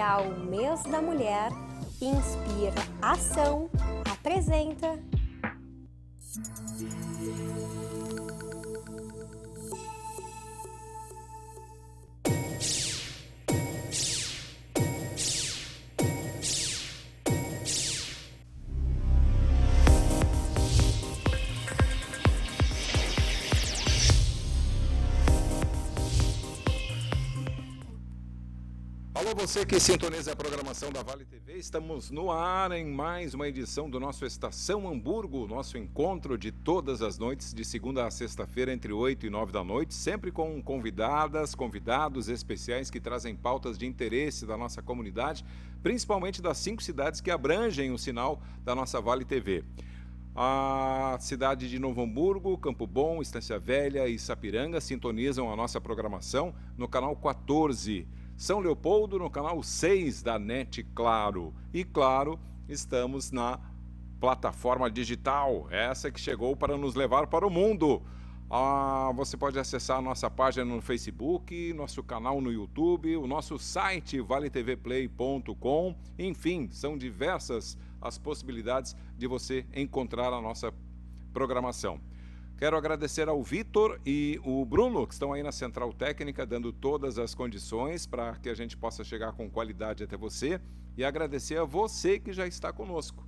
especial Mês da Mulher, Inspira Ação apresenta Alô, você que sintoniza a programação da Vale TV, estamos no ar em mais uma edição do nosso Estação Hamburgo, nosso encontro de todas as noites, de segunda a sexta-feira, entre 8 e 9 da noite, sempre com convidados especiais que trazem pautas de interesse da nossa comunidade, principalmente das 5 cidades que abrangem o sinal da nossa Vale TV. A cidade de Novo Hamburgo, Campo Bom, Estância Velha e Sapiranga sintonizam a nossa programação no canal 14. São Leopoldo no canal 6 da NET Claro. E claro, estamos na plataforma digital, essa que chegou para nos levar para o mundo. Você pode acessar a nossa página no Facebook, nosso canal no YouTube, o nosso site valetvplay.com. Enfim, são diversas as possibilidades de você encontrar a nossa programação. Quero agradecer ao Vitor e o Bruno, que estão aí na Central Técnica, dando todas as condições para que a gente possa chegar com qualidade até você. E agradecer a você que já está conosco.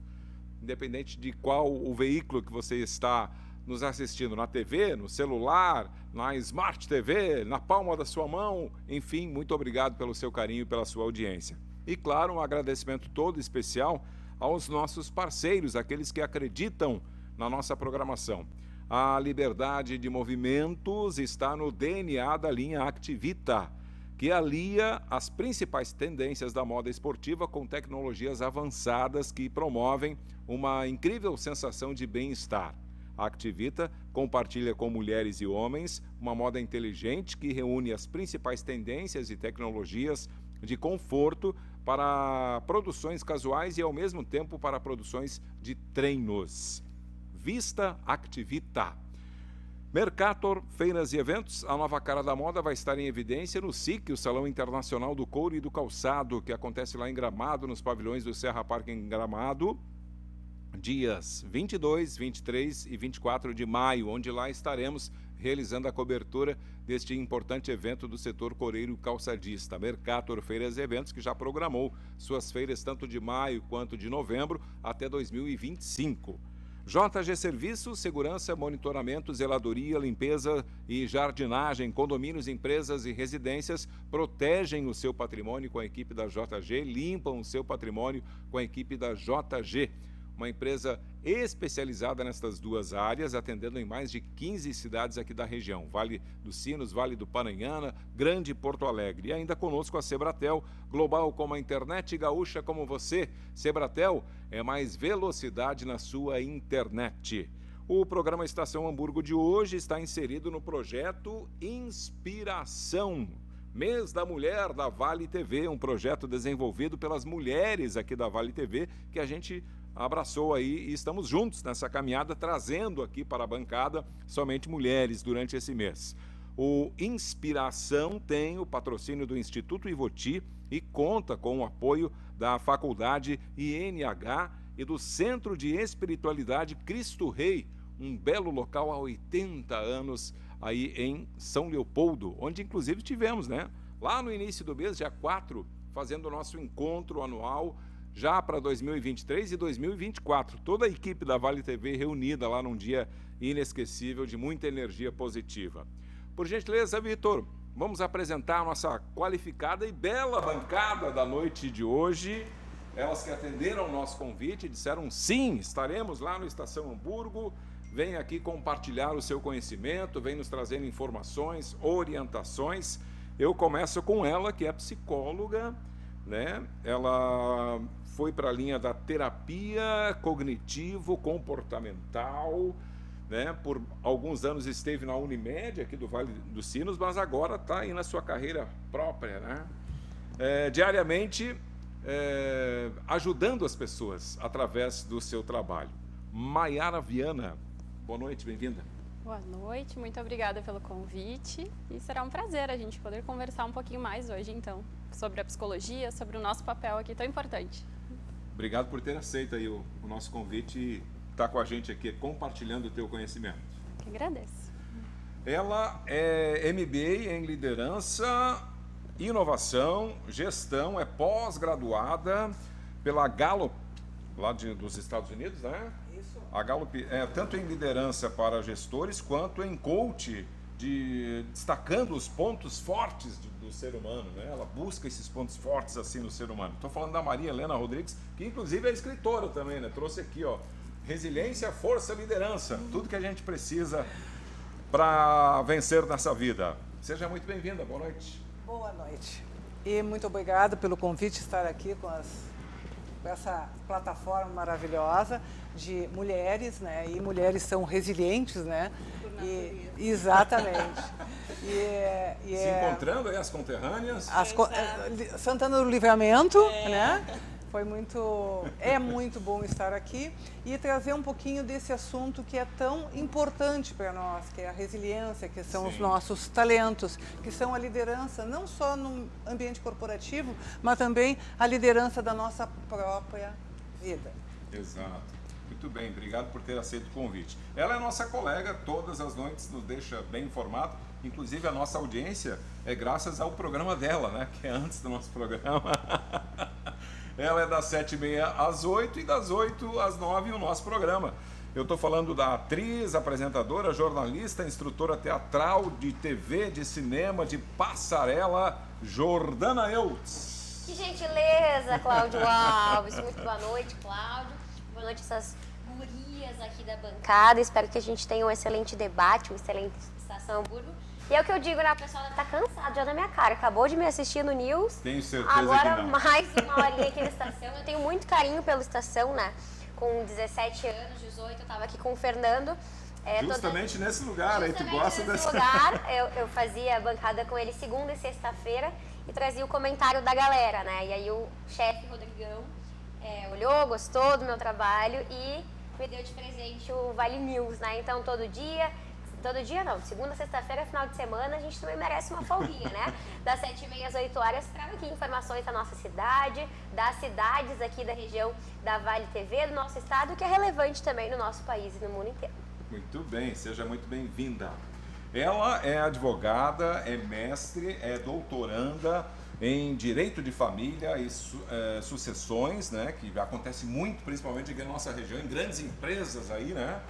Independente de qual o veículo que você está nos assistindo, na TV, no celular, na Smart TV, na palma da sua mão. Enfim, muito obrigado pelo seu carinho e pela sua audiência. E claro, um agradecimento todo especial aos nossos parceiros, aqueles que acreditam na nossa programação. A liberdade de movimentos está no DNA da linha Activita, que alia as principais tendências da moda esportiva com tecnologias avançadas que promovem uma incrível sensação de bem-estar. A Activita compartilha com mulheres e homens uma moda inteligente que reúne as principais tendências e tecnologias de conforto para produções casuais e, ao mesmo tempo, para produções de treinos. Vista Activita. Mercator, feiras e eventos, a nova cara da moda vai estar em evidência no SIC, o Salão Internacional do Couro e do Calçado, que acontece lá em Gramado, nos pavilhões do Serra Parque em Gramado, dias 22, 23 e 24 de maio, onde lá estaremos realizando a cobertura deste importante evento do setor coureiro calçadista. Mercator Feiras e Eventos, que já programou suas feiras tanto de maio quanto de novembro até 2025. JG Serviços, segurança, monitoramento, zeladoria, limpeza e jardinagem, condomínios, empresas e residências protegem o seu patrimônio com a equipe da JG, limpam o seu patrimônio com a equipe da JG. Uma empresa especializada nestas duas áreas, atendendo em mais de 15 cidades aqui da região, Vale dos Sinos, Vale do Paranhana, Grande Porto Alegre. E ainda conosco a Sebratel, global como a internet, gaúcha como você. Sebratel é mais velocidade na sua internet. O programa Estação Hamburgo de hoje está inserido no projeto Inspiração. Mês da Mulher da Vale TV, um projeto desenvolvido pelas mulheres aqui da Vale TV, que a gente abraçou aí e estamos juntos nessa caminhada, trazendo aqui para a bancada somente mulheres durante esse mês. O Inspiração tem o patrocínio do Instituto Ivoti e conta com o apoio da Faculdade INH e do Centro de Espiritualidade Cristo Rei, um belo local há 80 anos aí em São Leopoldo, onde inclusive tivemos, lá no início do mês, dia 4, fazendo o nosso encontro anual já para 2023 e 2024. Toda a equipe da Vale TV reunida lá num dia inesquecível de muita energia positiva. Por gentileza, Vitor, vamos apresentar a nossa qualificada e bela bancada da noite de hoje. Elas que atenderam o nosso convite, disseram sim, estaremos lá no Estação Hamburgo. Vem aqui compartilhar o seu conhecimento, vem nos trazendo informações, orientações. Eu começo com ela, que é psicóloga, Ela foi para a linha da terapia cognitivo-comportamental, Por alguns anos esteve na Unimed, aqui do Vale dos Sinos, mas agora está aí na sua carreira própria, diariamente ajudando as pessoas através do seu trabalho. Maiara Viana, boa noite, bem-vinda. Boa noite, muito obrigada pelo convite e será um prazer a gente poder conversar um pouquinho mais hoje, então. sobre a psicologia, sobre o nosso papel aqui tão importante. Obrigado por ter aceito aí o nosso convite e estar com a gente aqui, compartilhando o teu conhecimento. Que agradeço. Ela é MBA em liderança, inovação, gestão, é pós-graduada pela Gallup, lá dos Estados Unidos, né? Isso. A Gallup é tanto em liderança para gestores quanto em coach, destacando os pontos fortes do ser humano, né? Ela busca esses pontos fortes assim no ser humano. Estou falando da Maria Helena Rodrigues, que inclusive é escritora também, né? Trouxe aqui, ó, resiliência, força, liderança, tudo que a gente precisa para vencer nessa vida. Seja muito bem-vinda, boa noite. Boa noite. E muito obrigada pelo convite estar aqui com essa plataforma maravilhosa de mulheres, né? E mulheres são resilientes, né? Exatamente. Se encontrando aí as conterrâneas. Santana do Livramento, né? É muito bom estar aqui e trazer um pouquinho desse assunto que é tão importante para nós, que é a resiliência, que são os nossos talentos, que são a liderança, não só no ambiente corporativo, mas também a liderança da nossa própria vida. Exato. Muito bem, obrigado por ter aceito o convite. Ela é nossa colega, todas as noites nos deixa bem informado, inclusive a nossa audiência é graças ao programa dela, né? Que é antes do nosso programa. Ela é das 7h30 às 8h e das 8 às 9h o nosso programa. Eu estou falando da atriz, apresentadora, jornalista, instrutora teatral, de TV, de cinema, de passarela, Jordana Eutz. Que gentileza, Cláudio Alves. Muito boa noite, Cláudio. Boa noite essas gurias aqui da bancada. Espero que a gente tenha um excelente debate, uma excelente Estação Hamburgo. E é o que eu digo, né? O pessoal tá cansado já da minha cara. Acabou de me assistir no News. Tenho certeza agora, que não. mais uma horinha aqui na Estação. Eu tenho muito carinho pela Estação, né? Com 17 anos, 18, eu tava aqui com o Fernando. Justamente nesse lugar, aí tu gosta desse lugar. Eu fazia a bancada com ele segunda e sexta-feira e trazia o comentário da galera, né? E aí o chefe, Rodrigão, olhou, gostou do meu trabalho e me deu de presente o Vale News, né? Então todo dia não, segunda, sexta-feira, final de semana, a gente também merece uma folguinha, né? Das 7h30 às 8 horas, trago aqui informações da nossa cidade, das cidades aqui da região da Vale TV, do nosso estado, que é relevante também no nosso país e no mundo inteiro. Muito bem, seja muito bem-vinda. Ela é advogada, é mestre, é doutoranda em Direito de Família e Sucessões, né? Que acontece muito, principalmente aqui na nossa região, em grandes empresas aí, né?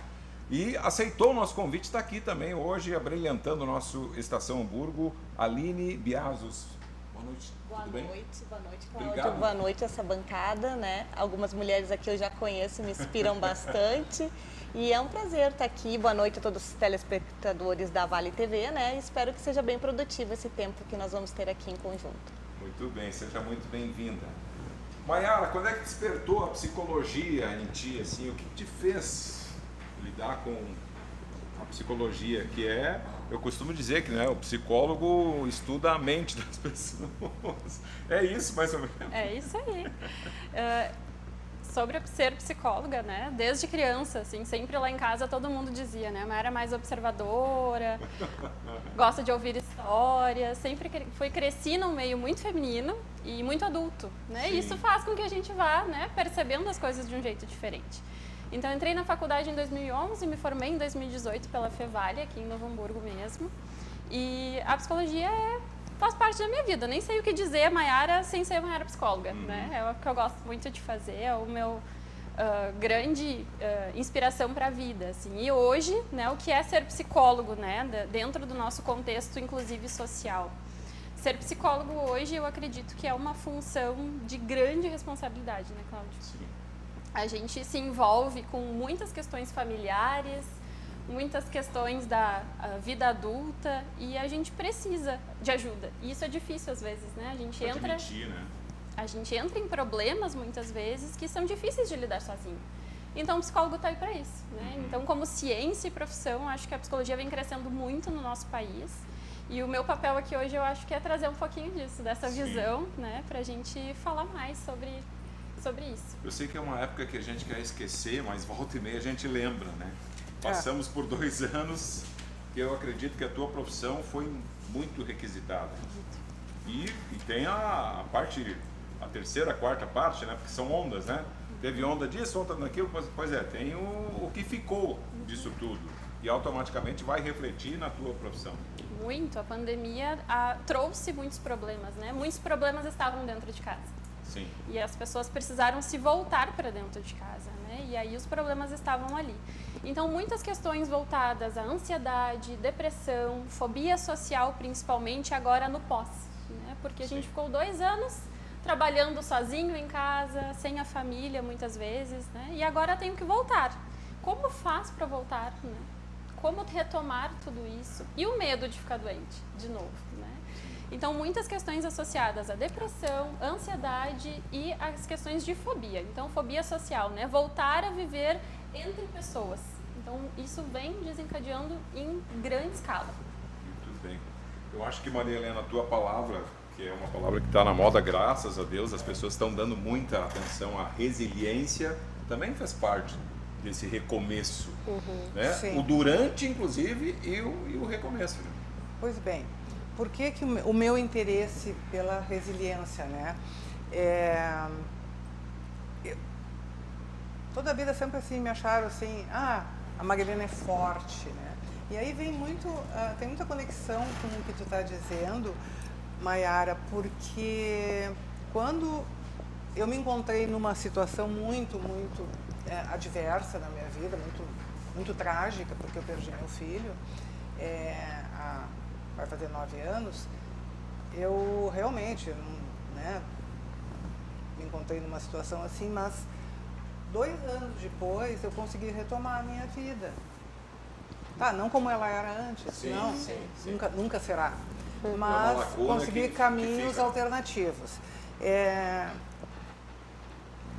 E aceitou o nosso convite, está aqui também hoje, abrilhantando o nosso Estação Hamburgo, Aline Biazos. Boa noite. Boa Tudo bem? noite, Cláudio. Obrigado. Boa noite essa bancada, né? Algumas mulheres aqui eu já conheço, me inspiram bastante. E é um prazer estar aqui. Boa noite a todos os telespectadores da Vale TV, né? Espero que seja bem produtivo esse tempo que nós vamos ter aqui em conjunto. Muito bem, seja muito bem-vinda. Maiara, quando é que despertou a psicologia em ti, assim? O que te fez lidar com a psicologia, que eu costumo dizer que, né, o psicólogo estuda a mente das pessoas. É isso, mais ou menos. É isso aí. Sobre ser psicóloga, né? Desde criança, assim, sempre lá em casa todo mundo dizia, né? Mas era mais observadora, gosta de ouvir histórias, sempre cresci num meio muito feminino e muito adulto, né? E isso faz com que a gente vá, né, percebendo as coisas de um jeito diferente. Então, entrei na faculdade em 2011 e me formei em 2018 pela Fevale, aqui em Novo Hamburgo mesmo. E a psicologia faz parte da minha vida. Nem sei o que dizer, Maiara, sem ser Maiara psicóloga, né? É o que eu gosto muito de fazer, é o meu grande inspiração para a vida, assim. E hoje, né, o que é ser psicólogo, né, dentro do nosso contexto, inclusive social. Ser psicólogo hoje, eu acredito que é uma função de grande responsabilidade, né, Cláudio? Sim. A gente se envolve com muitas questões familiares, muitas questões da vida adulta e a gente precisa de ajuda. E isso é difícil às vezes, né? A gente entra em problemas muitas vezes que são difíceis de lidar sozinho. Então o psicólogo está aí para isso, né? Então, como ciência e profissão, acho que a psicologia vem crescendo muito no nosso país. E o meu papel aqui hoje eu acho que é trazer um pouquinho disso, dessa visão, né? Para a gente falar mais sobre isso. Eu sei que é uma época que a gente quer esquecer, mas volta e meia a gente lembra, né? Passamos por 2 anos que eu acredito que a tua profissão foi muito requisitada. E tem a parte, a terceira, a quarta parte, né? Porque são ondas, né? Teve onda disso, onda daquilo, pois é, tem o que ficou disso tudo. E automaticamente vai refletir na tua profissão. Muito. A pandemia trouxe muitos problemas, né? Muitos problemas estavam dentro de casa. Sim. E as pessoas precisaram se voltar para dentro de casa, né? E aí os problemas estavam ali. Então, muitas questões voltadas à ansiedade, depressão, fobia social, principalmente agora no pós, né? Porque a gente ficou 2 anos trabalhando sozinho em casa, sem a família muitas vezes, né? E agora tenho que voltar. Como faz para voltar, né? Como retomar tudo isso? E o medo de ficar doente, de novo, né? Então, muitas questões associadas à depressão, ansiedade e as questões de fobia. Então, fobia social, né? Voltar a viver entre pessoas. Então, isso vem desencadeando em grande escala. Muito bem. Eu acho que, Maria Helena, a tua palavra, que é uma palavra que está na moda, graças a Deus, as pessoas estão dando muita atenção à resiliência, também faz parte desse recomeço, né? Sim. O durante, inclusive, e o recomeço. Né? Pois bem, por que o meu interesse pela resiliência, né? Toda a vida sempre assim me acharam assim, a Marilena é forte, né? E aí vem muito, tem muita conexão com o que tu está dizendo, Maiara, porque quando eu me encontrei numa situação muito adversa na minha vida, muito trágica, porque eu perdi meu filho, vai fazer 9 anos, eu realmente, né, me encontrei numa situação assim, mas 2 anos depois eu consegui retomar a minha vida. Tá, não como ela era antes, Sim, não, sim. Nunca será, uma mas lacuna consegui que caminhos fica. alternativos.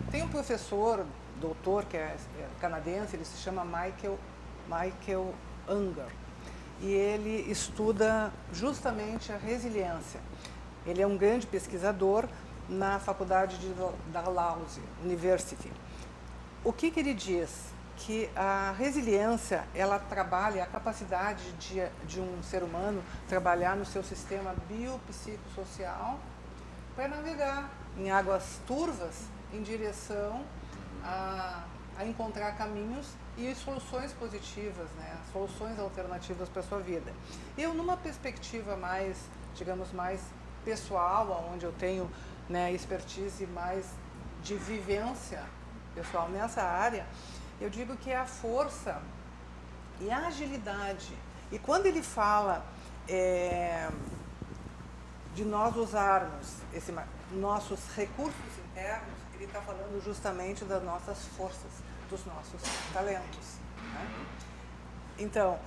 Tem um professor, doutor, que é canadense, ele se chama Michael Unger, e ele estuda justamente a resiliência. Ele é um grande pesquisador na faculdade de Dalhousie University. O que ele diz? Que a resiliência, ela trabalha a capacidade de um ser humano trabalhar no seu sistema biopsicossocial para navegar em águas turvas em direção a encontrar caminhos e soluções positivas, né? Soluções alternativas para a sua vida. Eu, numa perspectiva mais, digamos, mais pessoal, onde eu tenho, né, expertise mais de vivência pessoal nessa área, eu digo que é a força e a agilidade. E quando ele fala de nós usarmos nossos recursos internos, ele está falando justamente das nossas forças, dos nossos talentos. Né? Então,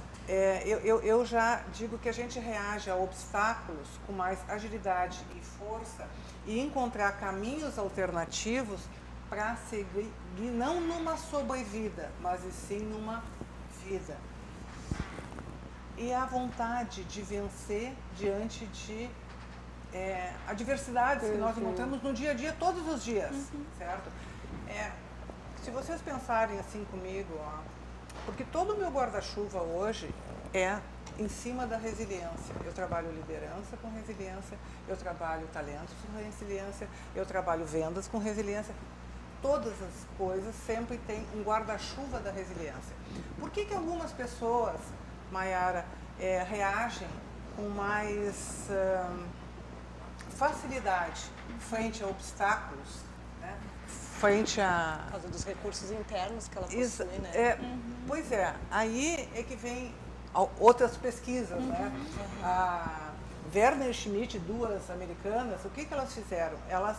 eu já digo que a gente reage a obstáculos com mais agilidade e força e encontrar caminhos alternativos para seguir, não numa sobrevida, mas e sim numa vida. E a vontade de vencer diante de adversidades que nós encontramos no dia a dia, todos os dias, certo? Se vocês pensarem assim comigo, porque todo o meu guarda-chuva hoje é em cima da resiliência. Eu trabalho liderança com resiliência, eu trabalho talentos com resiliência, eu trabalho vendas com resiliência. Todas as coisas sempre têm um guarda-chuva da resiliência. Por que algumas pessoas, Maiara, reagem com mais facilidade frente a obstáculos, né? Frente a... Por causa dos recursos internos que ela possui, né? Pois é, aí é que vem outras pesquisas, né? A Werner Schmidt, 2 americanas, o que elas fizeram? Elas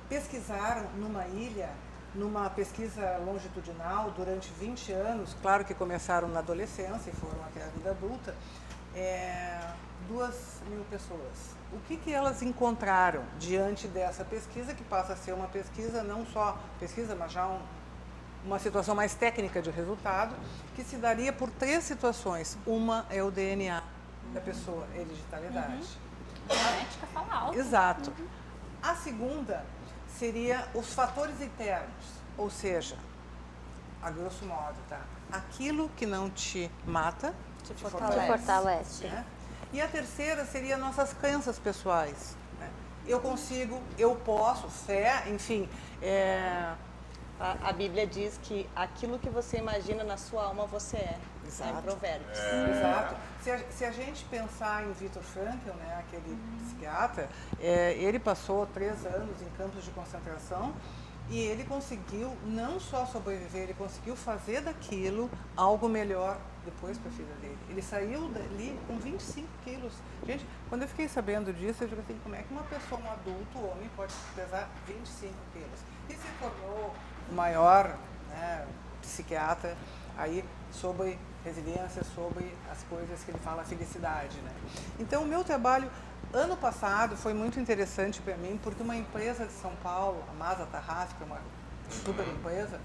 pesquisaram numa ilha, numa pesquisa longitudinal durante 20 anos, claro que começaram na adolescência e foram até a vida adulta, 2.000 pessoas. O que elas encontraram diante dessa pesquisa, que passa a ser uma pesquisa, não só pesquisa, mas já uma situação mais técnica de resultado, que se daria por 3 situações. Uma é o DNA da pessoa, hereditariedade. A genética fala alto. Exato. A segunda seria os fatores internos, ou seja, a grosso modo, tá? Aquilo que não te mata, te fortalece. Fortalece. Né? E a terceira seria nossas crenças pessoais. Né? Eu consigo, eu posso, fé, enfim. A Bíblia diz que aquilo que você imagina na sua alma, você é. Está em Provérbios. Exato. Se a gente pensar em Viktor Frankl, né, aquele psiquiatra, ele passou 3 anos em campos de concentração e ele conseguiu não só sobreviver, ele conseguiu fazer daquilo algo melhor depois para a filha dele. Ele saiu dali com 25 quilos. Gente, quando eu fiquei sabendo disso, eu digo assim, como é que uma pessoa, um adulto, homem, pode pesar 25 quilos? E se tornou o maior, né, psiquiatra aí sobre resiliência, sobre as coisas que ele fala, a felicidade, né? Então, o meu trabalho, ano passado, foi muito interessante para mim, porque uma empresa de São Paulo, a Masa Tarrasque, que é uma super empresa,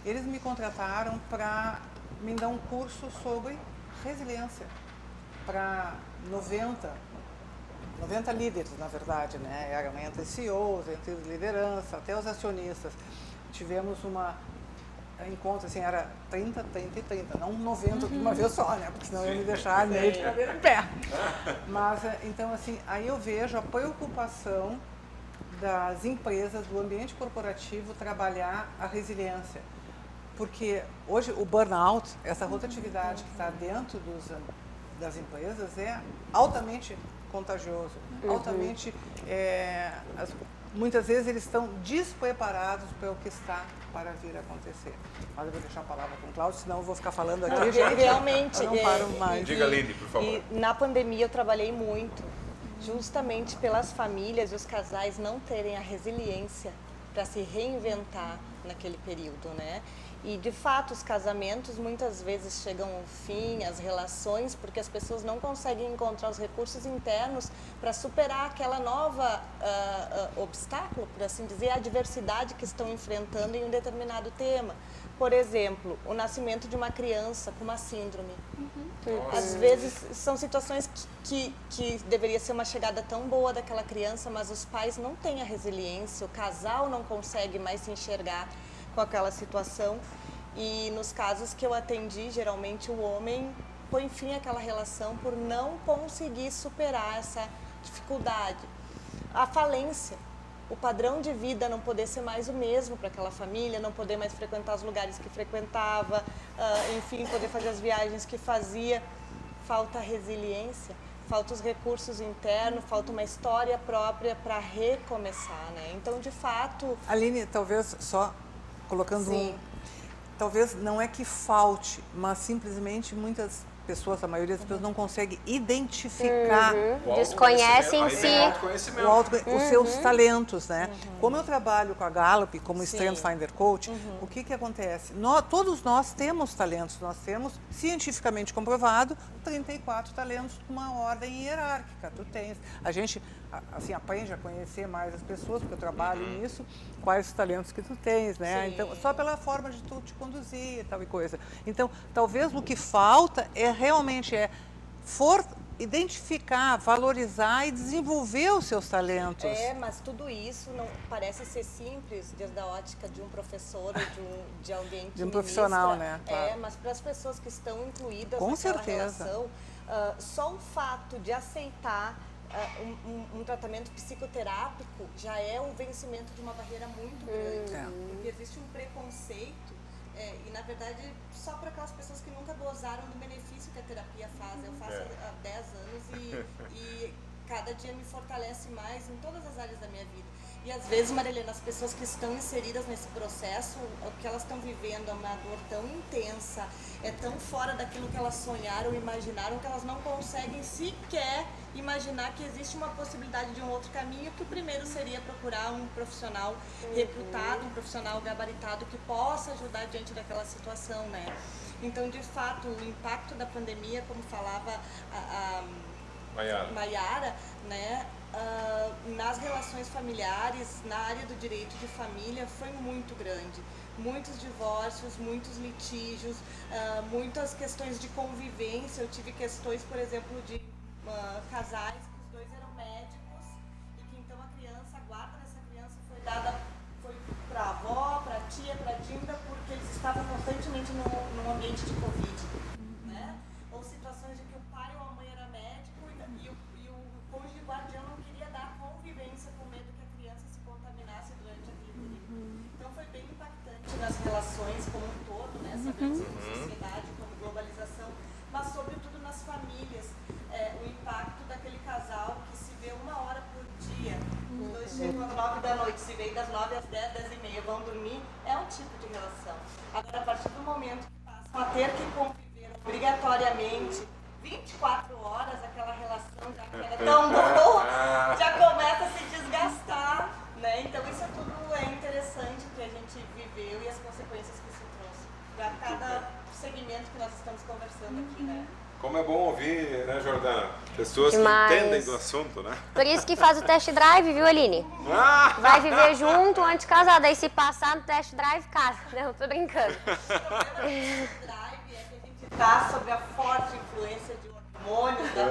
eles me contrataram para me dar um curso sobre resiliência para 90 líderes, na verdade, né? Eram entre CEOs, entre liderança, até os acionistas. Tivemos encontro, assim, era 30, 30 e 30, não 90 de uma vez só, né? Porque senão eu ia me deixar meio de cabelo em pé. Mas, então, assim, aí eu vejo a preocupação das empresas, do ambiente corporativo, trabalhar a resiliência. Porque hoje o burnout, essa rotatividade que está dentro das empresas, é altamente contagioso, altamente... muitas vezes eles estão despreparados para o que está para vir a acontecer. Mas eu vou deixar a palavra com o Cláudio, senão eu vou ficar falando aqui, gente. Realmente. Eu não paro mais. Diga, Aline, por favor. E na pandemia eu trabalhei muito, justamente pelas famílias e os casais não terem a resiliência para se reinventar naquele período, né? E, de fato, os casamentos muitas vezes chegam ao fim, as relações, porque as pessoas não conseguem encontrar os recursos internos para superar aquela nova obstáculo, por assim dizer, a adversidade que estão enfrentando em um determinado tema. Por exemplo, o nascimento de uma criança com uma síndrome. Às vezes são situações que deveria ser uma chegada tão boa daquela criança, mas os pais não têm a resiliência, o casal não consegue mais se enxergar com aquela situação, e nos casos que eu atendi, geralmente o homem põe fim àquela relação por não conseguir superar essa dificuldade. A falência, o padrão de vida não poder ser mais o mesmo para aquela família, não poder mais frequentar os lugares que frequentava, enfim, poder fazer as viagens que fazia. Falta resiliência, falta os recursos internos, falta uma história própria para recomeçar, né? Então, de fato... Aline, talvez só colocando talvez não é que falte, mas simplesmente muitas pessoas, a maioria das pessoas não consegue identificar Desconhece em si os seus talentos, né? Como eu trabalho com a Gallup, como Strength Finder Coach, o que acontece? Todos nós temos talentos, nós temos cientificamente comprovado 34 talentos numa ordem hierárquica. Tu tens, a gente assim aprende a conhecer mais as pessoas, porque eu trabalho nisso, quais os talentos que tu tens, né? Então, só pela forma de tu te conduzir e tal e coisa. Então, talvez o que falta realmente identificar, valorizar e desenvolver os seus talentos. Mas tudo isso não parece ser simples desde a ótica de um professor ou de alguém que de um profissional, ministra, né? Claro. Mas para as pessoas que estão incluídas com naquela certeza. relação, só o fato de aceitar um tratamento psicoterápico já é um vencimento de uma barreira muito grande. Porque existe um preconceito e, na verdade, só para aquelas pessoas que nunca gozaram do benefício que a terapia faz. Eu faço há 10 anos e cada dia me fortalece mais em todas as áreas da minha vida. E, às vezes, Marilena, as pessoas que estão inseridas nesse processo, o que elas estão vivendo é uma dor tão intensa, é tão fora daquilo que elas sonharam, imaginaram, que elas não conseguem sequer imaginar que existe uma possibilidade de um outro caminho, que o primeiro seria procurar um profissional recrutado, um profissional gabaritado que possa ajudar diante daquela situação, né? Então, de fato, o impacto da pandemia, como falava a Maiara, né? Nas relações familiares, na área do direito de família, foi muito grande. Muitos divórcios, muitos litígios, muitas questões de convivência. Eu tive questões, por exemplo, de casais que os dois eram médicos e que então a guarda dessa criança foi para a avó, para a tia, para a Dinda, porque eles estavam constantemente num ambiente de Covid, né? Ou situações de que o pai ou a mãe era médico e sabemos como sociedade, como globalização, mas sobretudo nas famílias. O impacto daquele casal que se vê 1 hora por dia, os dois chegam às 9 da noite, se veem das 9 às 10, 10 e meia, vão dormir, é um tipo de relação. Agora, a partir do momento que passam a ter que conviver obrigatoriamente 24 horas, aquela relação já que era tão boa, já começa a se desgastar, né? Então isso tudo é interessante que a gente viveu e as consequências que isso trouxe para cada segmento que nós estamos conversando aqui, né? Como é bom ouvir, né, Jordana? Pessoas Demais. que entendem do assunto, né? Por isso que faz o test drive, viu, Aline? Vai viver junto antes de casar, daí se passar no test drive, casa. Não, tô brincando. Está sob a forte influência de hormônios da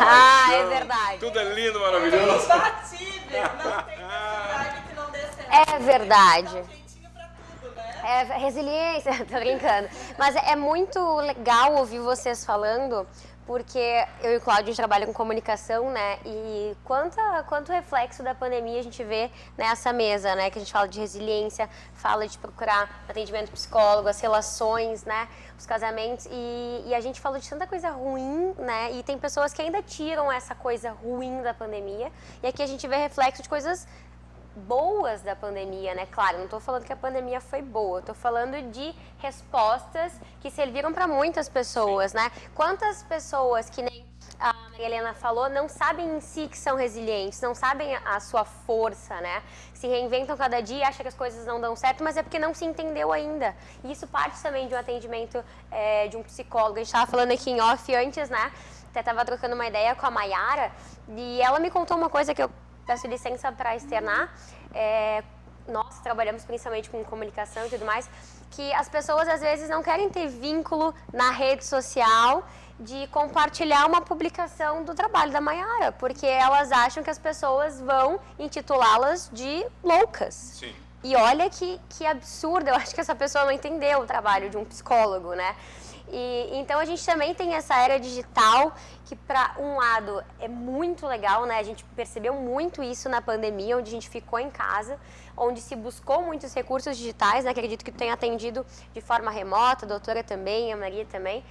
Ah, é verdade. Tudo é lindo, É maravilhoso. imbatível, não tem drive que não dê certo. É verdade. Dá um jeitinho pra tudo, né? É resiliência, tô brincando. Mas é muito legal ouvir vocês falando, porque eu e o Cláudio, a gente trabalha com comunicação, né? E quanto reflexo da pandemia a gente vê nessa mesa, né? Que a gente fala de resiliência, fala de procurar atendimento psicólogo, as relações, né? Os casamentos. E a gente falou de tanta coisa ruim, né? E tem pessoas que ainda tiram essa coisa ruim da pandemia. E aqui a gente vê reflexo de coisas boas da pandemia, né? Claro, não estou falando que a pandemia foi boa, estou falando de respostas que serviram para muitas pessoas, né? Quantas pessoas, que nem a Maria Helena falou, não sabem em si que são resilientes, não sabem a sua força, né? Se reinventam cada dia, acham que as coisas não dão certo, mas é porque não se entendeu ainda. E isso parte também de um atendimento de um psicólogo. A gente estava falando aqui em off antes, né? Até estava trocando uma ideia com a Mayara e ela me contou uma coisa que eu peço licença para externar. Nós trabalhamos principalmente com comunicação e tudo mais, que as pessoas às vezes não querem ter vínculo na rede social de compartilhar uma publicação do trabalho da Mayara, porque elas acham que as pessoas vão intitulá-las de loucas. Sim. E olha que absurdo, eu acho que essa pessoa não entendeu o trabalho de um psicólogo, né? E então a gente também tem essa era digital que, para um lado, é muito legal, né? A gente percebeu muito isso na pandemia, onde a gente ficou em casa, onde se buscou muitos recursos digitais, né? Acredito que tem atendido de forma remota, a doutora também, a Maria também,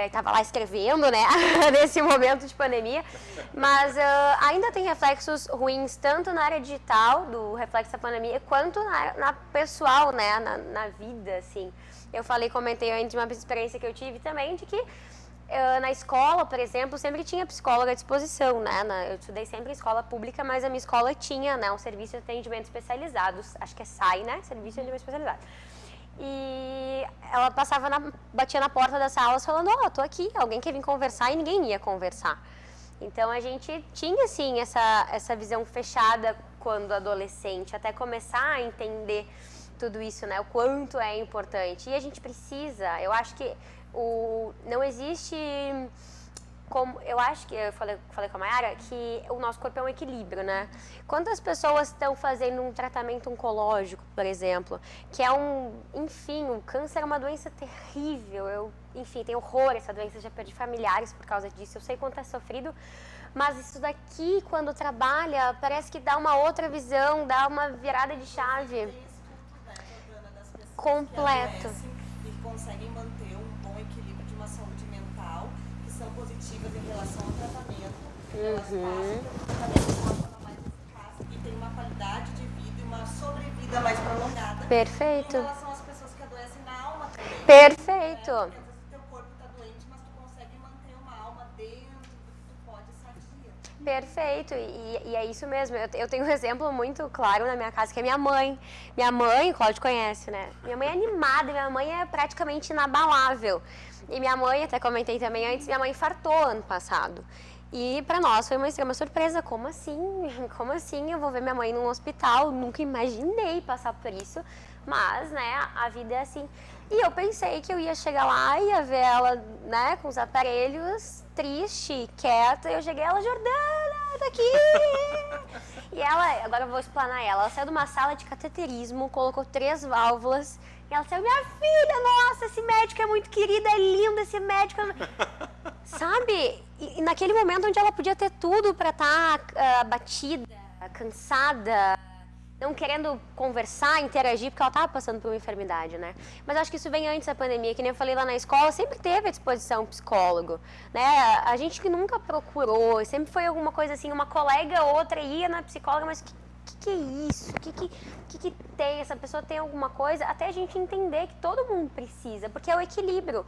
estava lá escrevendo, né? Nesse momento de pandemia, mas ainda tem reflexos ruins, tanto na área digital, do reflexo da pandemia, quanto na pessoal, né? Na vida, assim. Eu comentei antes de uma experiência que eu tive também, de que na escola, por exemplo, sempre tinha psicóloga à disposição, né? Eu estudei sempre em escola pública, mas a minha escola tinha, né, um serviço de atendimento especializado, acho que é SAI, né? Serviço de atendimento especializado. E ela batia na porta das salas falando, tô aqui, alguém quer vir conversar, e ninguém ia conversar. Então a gente tinha, assim, essa visão fechada quando adolescente, até começar a entender tudo isso, né? O quanto é importante. E a gente precisa, eu acho que não existe como, eu acho que, eu falei com a Mayara, que o nosso corpo é um equilíbrio, né? Quantas pessoas estão fazendo um tratamento oncológico, por exemplo, que é o câncer é uma doença terrível, tenho horror a essa doença, já perdi familiares por causa disso, eu sei quanto é sofrido, mas isso daqui, quando trabalha, parece que dá uma outra visão, dá uma virada de chave. Completo. E conseguem manter um bom equilíbrio de uma saúde mental, que são positivas em relação ao tratamento. Elas passam pelo tratamento de uma forma mais eficaz e tem uma qualidade de vida e uma sobrevida mais prolongada. Perfeito. Em relação às pessoas que adoecem na alma também. Perfeito. Às vezes o teu corpo está doente, mas tu consegue manter uma alma dentro do que tu pode sadia. Perfeito, e é isso mesmo. Eu tenho um exemplo muito claro na minha casa, que é minha mãe. Minha mãe, o Cláudio conhece, né? Minha mãe é animada, minha mãe é praticamente inabalável. E minha mãe, até comentei também antes, minha mãe infartou ano passado. E para nós foi uma extrema surpresa. Como assim? Como assim eu vou ver minha mãe num hospital? Nunca imaginei passar por isso. Mas, né, a vida é assim. E eu pensei que eu ia chegar lá e ia ver ela, né, com os aparelhos, triste, quieta. Eu cheguei, ela, Jordana, tá aqui. E ela, agora eu vou explanar ela saiu de uma sala de cateterismo, colocou 3 válvulas. E ela saiu, minha filha, nossa, esse médico é muito querido, é lindo esse médico. Sabe? E naquele momento onde ela podia ter tudo para estar abatida, cansada, não querendo conversar, interagir, porque ela estava passando por uma enfermidade, né? Mas acho que isso vem antes da pandemia, que nem eu falei lá na escola, sempre teve à disposição um psicólogo, né? A gente que nunca procurou, sempre foi alguma coisa assim, uma colega ou outra ia na psicóloga, mas que é isso? Que tem? Essa pessoa tem alguma coisa? Até a gente entender que todo mundo precisa, porque é o equilíbrio.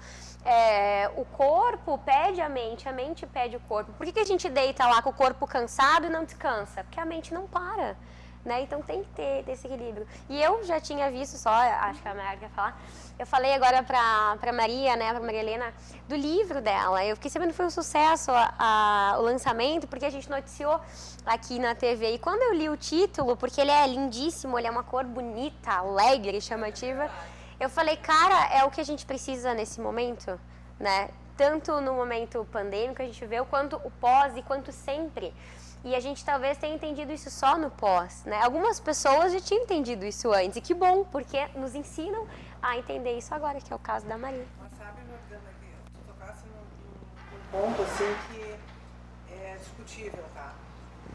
O corpo pede a mente pede o corpo. Por que a gente deita lá com o corpo cansado e não descansa? Porque a mente não para. Né? Então tem que ter esse equilíbrio. E eu já tinha visto só, acho que a Maria quer falar, eu falei agora pra Maria, né, pra Maria Helena, do livro dela. Eu fiquei sabendo que foi um sucesso o lançamento, porque a gente noticiou aqui na TV. E quando eu li o título, porque ele é lindíssimo, ele é uma cor bonita, alegre, chamativa, eu falei, cara, é o que a gente precisa nesse momento, né? Tanto no momento pandêmico, a gente vê o quanto o pós e quanto sempre. E a gente talvez tenha entendido isso só no pós, né? Algumas pessoas já tinham entendido isso antes, e que bom, porque nos ensinam a entender isso agora, que é o caso da Maria. Mas sabe, Morgana, que tu tocasse num ponto assim que é discutível, tá?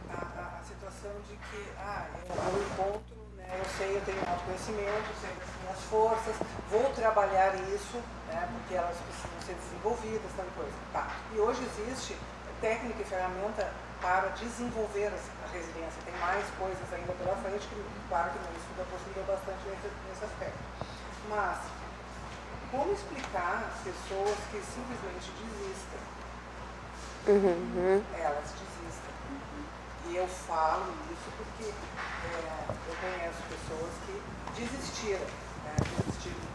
A situação de que, eu encontro, né? Eu sei, eu tenho autoconhecimento, sei das minhas forças, vou trabalhar isso, né? Porque elas precisam ser desenvolvidas, tal coisa. Tá. E hoje existe técnica e ferramenta para desenvolver a resiliência. Tem mais coisas ainda pela frente, que claro que no estudo aprofundou bastante nesse aspecto. Mas, como explicar às pessoas que simplesmente desistem? Elas desistem. E eu falo isso porque eu conheço pessoas que desistiram, né? Desistiram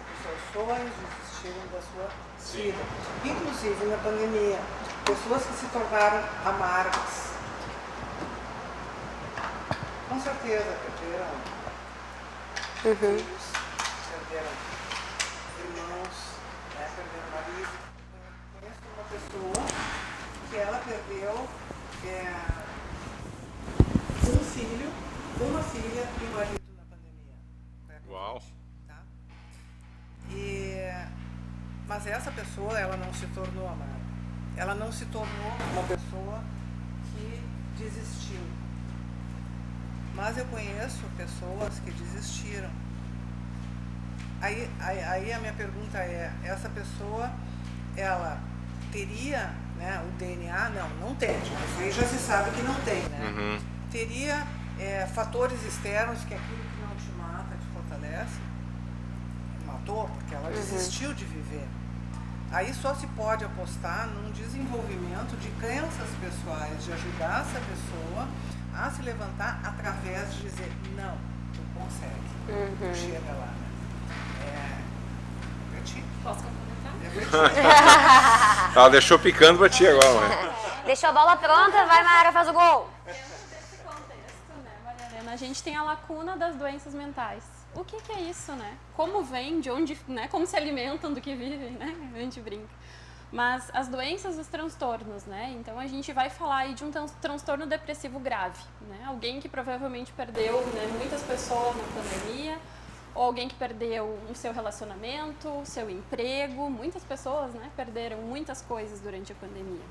dos seus sonhos, desistiram da sua vida. Inclusive na pandemia. Pessoas que se tornaram amargas. Com certeza perderam filhos, perderam irmãos, né, perderam marido. Eu conheço uma pessoa que ela perdeu um filho, uma filha e um marido na pandemia. Uau! Tá? Mas essa pessoa, ela não se tornou amarga. Ela não se tornou uma pessoa que desistiu. Mas eu conheço pessoas que desistiram. Aí a minha pergunta é, essa pessoa, ela teria, né, o DNA? Não tem. Isso aí já se sabe que não tem, né? Teria fatores externos que aquilo que não te mata te fortalece? Matou, porque ela desistiu de viver. Aí só se pode apostar num desenvolvimento de crenças pessoais, de ajudar essa pessoa a se levantar através de dizer, não, tu consegue, tu chega lá, né? É ti. Posso complementar? É ti. Ela deixou picando pra ti agora, né? Deixou a bola pronta, vai Mayara, faz o gol. Desse contexto, né, Maria Helena, a gente tem a lacuna das doenças mentais. O que é isso, né? Como vem, de onde, né? Como se alimentam do que vivem, né? A gente brinca. Mas as doenças, os transtornos, né? Então a gente vai falar aí de um transtorno depressivo grave, né? Alguém que provavelmente perdeu, né, muitas pessoas na pandemia, ou alguém que perdeu o seu relacionamento, o seu emprego. Muitas pessoas, né, perderam muitas coisas durante a pandemia.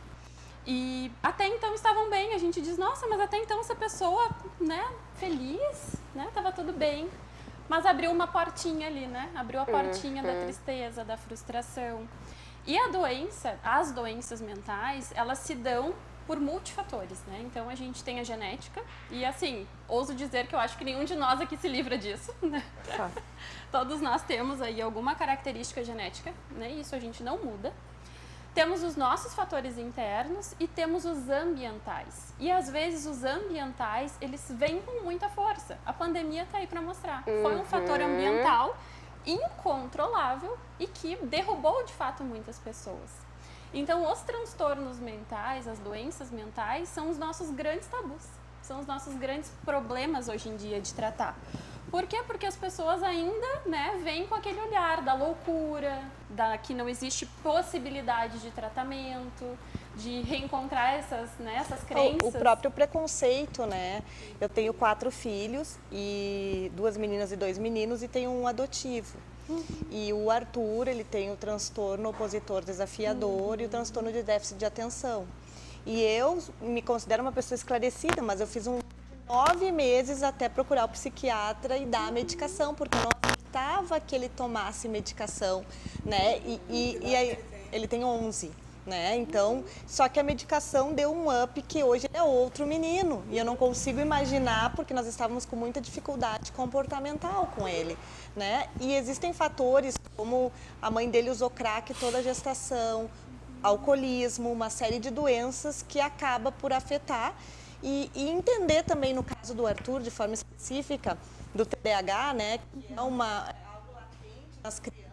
E até então estavam bem. A gente diz, nossa, mas até então essa pessoa, né, feliz, né? Tava tudo bem. Mas abriu uma portinha ali, né? Abriu a portinha da tristeza, da frustração. E as doenças mentais, elas se dão por multifatores, né? Então a gente tem a genética e assim, ouso dizer que eu acho que nenhum de nós aqui se livra disso, né? Todos nós temos aí alguma característica genética, né? Isso a gente não muda. Temos os nossos fatores internos e temos os ambientais. E às vezes os ambientais, eles vêm com muita força. A pandemia está aí para mostrar. Foi um fator ambiental incontrolável e que derrubou de fato muitas pessoas. Então os transtornos mentais, as doenças mentais, são os nossos grandes tabus. São os nossos grandes problemas hoje em dia de tratar. Por quê? Porque as pessoas ainda, né, vêm com aquele olhar da loucura, que não existe possibilidade de tratamento, de reencontrar essas crenças. O próprio preconceito, né? Eu tenho 4 filhos, e 2 meninas e 2 meninos, e tenho um adotivo. E o Arthur, ele tem o transtorno opositor desafiador e o transtorno de déficit de atenção. E eu me considero uma pessoa esclarecida, mas eu fiz um 9 meses até procurar o psiquiatra e dar a medicação, porque eu não aceitava que ele tomasse medicação, né? E aí, ele tem 11. Né? Então, só que a medicação deu um up que hoje ele é outro menino. E eu não consigo imaginar, porque nós estávamos com muita dificuldade comportamental com ele. Né? E existem fatores como a mãe dele usou crack toda a gestação, alcoolismo, uma série de doenças que acaba por afetar. E entender também, no caso do Arthur, de forma específica, do TDAH, né? Que é algo latente nas crianças.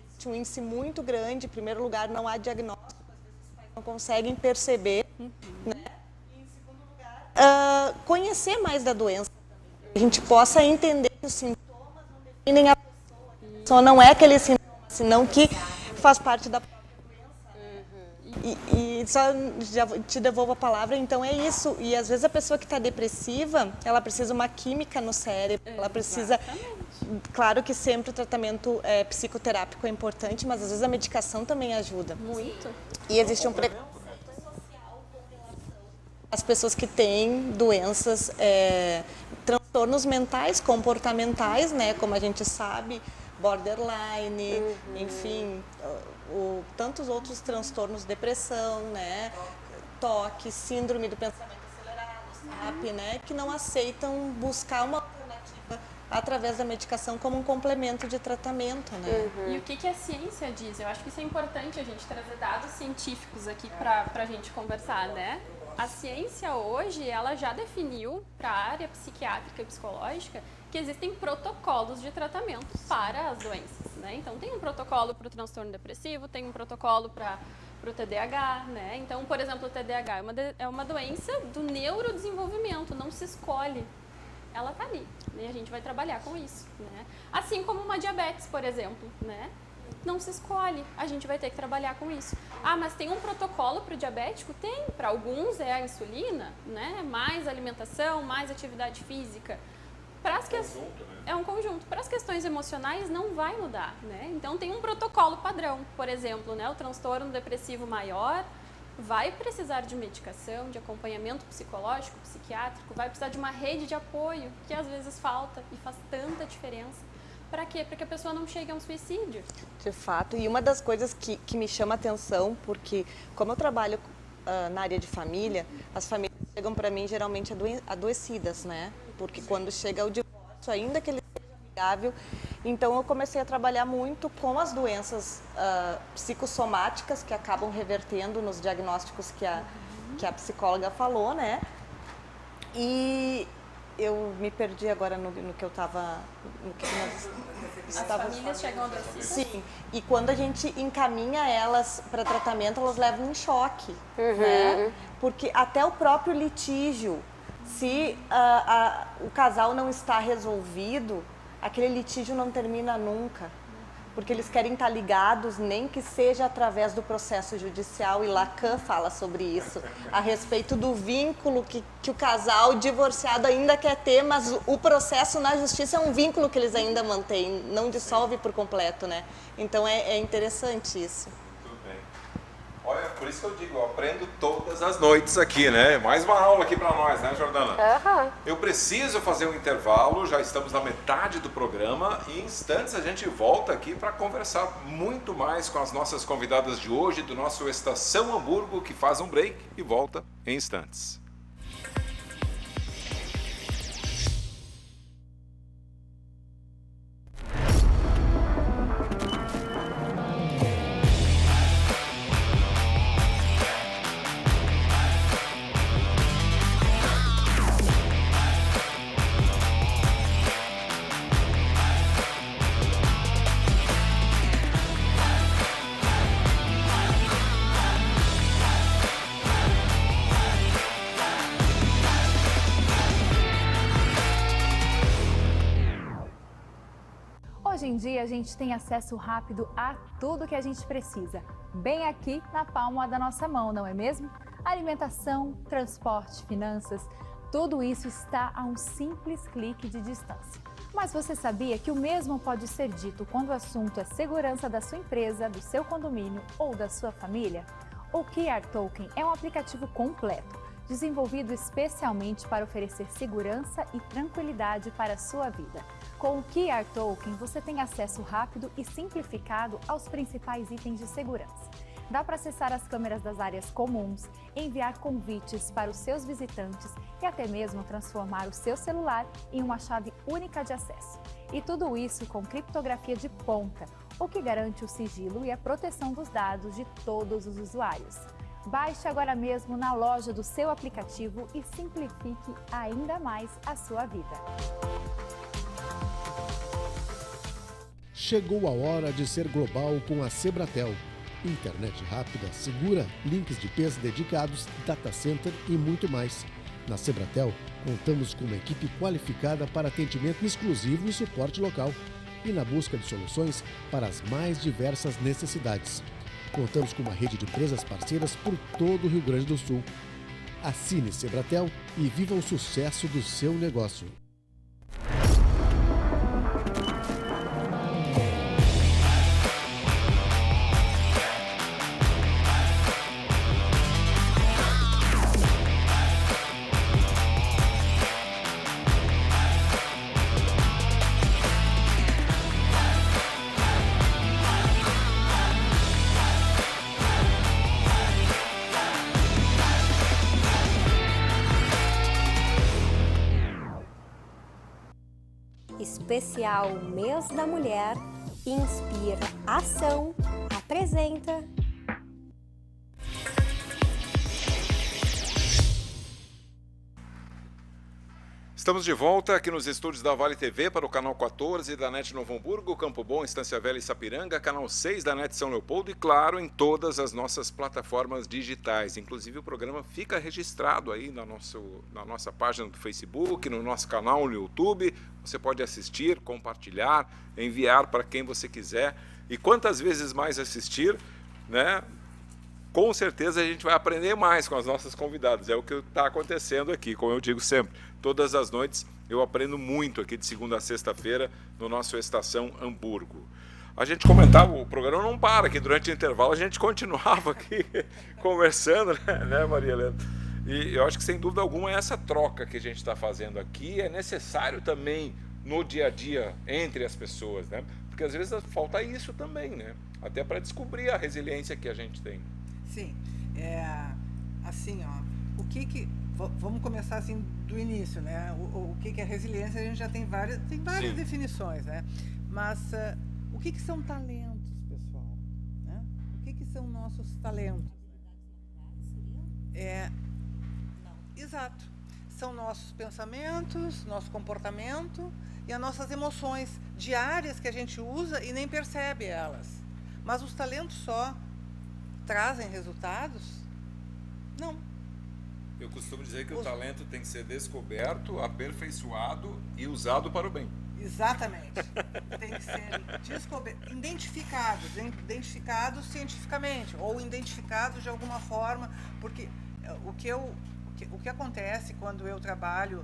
Existe um índice muito grande. Em primeiro lugar, não há diagnóstico. Não conseguem perceber, né? E em segundo lugar, conhecer mais da doença, que a gente possa entender que os sintomas não definem a pessoa não é aquele sintoma, senão que faz parte da própria doença. E só já te devolvo a palavra, então é isso. E às vezes a pessoa que está depressiva, ela precisa de uma química no cérebro, ela precisa... Claro que sempre o tratamento psicoterápico é importante, mas às vezes a medicação também ajuda. Muito. E existe um preconceito social com relação às pessoas que têm doenças, transtornos mentais, comportamentais, né? Como a gente sabe, borderline, enfim, tantos outros transtornos, depressão, né? TOC, síndrome do pensamento acelerado, SAP, né? Que não aceitam buscar uma alternativa através da medicação como um complemento de tratamento, né? E o que a ciência diz? Eu acho que isso é importante a gente trazer dados científicos aqui para a gente conversar, né? A ciência hoje, ela já definiu para a área psiquiátrica e psicológica que existem protocolos de tratamento para as doenças, né? Então, tem um protocolo para o transtorno depressivo, tem um protocolo para o TDAH, né? Então, por exemplo, o TDAH é uma doença do neurodesenvolvimento, não se escolhe. Ela está ali, né? A gente vai trabalhar com isso, né? Assim como uma diabetes, por exemplo, né? Não se escolhe, a gente vai ter que trabalhar com isso. Ah, mas tem um protocolo para o diabético? Tem, para alguns é a insulina, né? Mais alimentação, mais atividade física. É um conjunto. Para as questões emocionais não vai mudar, né? Então tem um protocolo padrão, por exemplo, né? O transtorno depressivo maior vai precisar de medicação, de acompanhamento psicológico, psiquiátrico, vai precisar de uma rede de apoio, que às vezes falta e faz tanta diferença. Para quê? Para que a pessoa não chegue a um suicídio. De fato, e uma das coisas que me chama a atenção, porque como eu trabalho na área de família, as famílias chegam para mim geralmente adoecidas, né? Porque quando chega o divórcio, ainda que ele seja amigável, então eu comecei a trabalhar muito com as doenças psicossomáticas que acabam revertendo nos diagnósticos que a psicóloga falou, né? E eu me perdi agora no que eu estava... As famílias chegam adoecidas? Sim, e quando a gente encaminha elas para tratamento, elas levam um choque, né? Porque até o próprio litígio, se o casal não está resolvido, aquele litígio não termina nunca, porque eles querem estar ligados, nem que seja através do processo judicial, e Lacan fala sobre isso, a respeito do vínculo que o casal divorciado ainda quer ter, mas o processo na justiça é um vínculo que eles ainda mantêm, não dissolve por completo, né? Então é interessante isso. Muito bem. Olha, por isso que eu digo, eu aprendo todas as noites aqui, né? Mais uma aula aqui para nós, né, Jordana? Eu preciso fazer um intervalo, já estamos na metade do programa e em instantes a gente volta aqui para conversar muito mais com as nossas convidadas de hoje, do nosso Estação Hamburgo, que faz um break e volta em instantes. Hoje em dia a gente tem acesso rápido a tudo que a gente precisa, bem aqui na palma da nossa mão, não é mesmo? Alimentação, transporte, finanças, tudo isso está a um simples clique de distância. Mas você sabia que o mesmo pode ser dito quando o assunto é segurança da sua empresa, do seu condomínio ou da sua família? O QR Token é um aplicativo completo desenvolvido especialmente para oferecer segurança e tranquilidade para a sua vida. Com o QR Token, você tem acesso rápido e simplificado aos principais itens de segurança. Dá para acessar as câmeras das áreas comuns, enviar convites para os seus visitantes e até mesmo transformar o seu celular em uma chave única de acesso. E tudo isso com criptografia de ponta, o que garante o sigilo e a proteção dos dados de todos os usuários. Baixe agora mesmo na loja do seu aplicativo e simplifique ainda mais a sua vida. Chegou a hora de ser global com a Sebratel. Internet rápida, segura, links de peso dedicados, data center e muito mais. Na Sebratel, contamos com uma equipe qualificada para atendimento exclusivo e suporte local e na busca de soluções para as mais diversas necessidades. Contamos com uma rede de empresas parceiras por todo o Rio Grande do Sul. Assine Sebratel e viva o sucesso do seu negócio. Especial Mês da Mulher, Inspira Ação, apresenta... Estamos de volta aqui nos estúdios da Vale TV para o canal 14 da NET Novo Hamburgo, Campo Bom, Estância Velha e Sapiranga, canal 6 da NET São Leopoldo e, claro, em todas as nossas plataformas digitais. Inclusive, o programa fica registrado aí na nossa página do Facebook, no nosso canal no YouTube. Você pode assistir, compartilhar, enviar para quem você quiser. E quantas vezes mais assistir, né? Com certeza a gente vai aprender mais com as nossas convidadas. É o que está acontecendo aqui, como eu digo sempre. Todas as noites eu aprendo muito aqui de segunda a sexta-feira no nosso Estação Hamburgo. A gente comentava, o programa não para, que durante o intervalo a gente continuava aqui conversando, né, Maria Helena? E eu acho que sem dúvida alguma é essa troca que a gente está fazendo aqui é necessário também no dia a dia entre as pessoas, né? Porque às vezes falta isso também, né? Até para descobrir a resiliência que a gente tem. Sim, assim, ó, vamos começar assim do início, né? O que é resiliência? A gente já tem várias definições, né? Mas o que são talentos, pessoal? Né? O que são nossos talentos? Exato. São nossos pensamentos, nosso comportamento e as nossas emoções diárias que a gente usa e nem percebe elas. Mas os talentos só trazem resultados? Não. Eu costumo dizer que o talento tem que ser descoberto, aperfeiçoado e usado para o bem. Exatamente. Tem que ser identificados cientificamente ou identificados de alguma forma, porque o que acontece quando eu trabalho,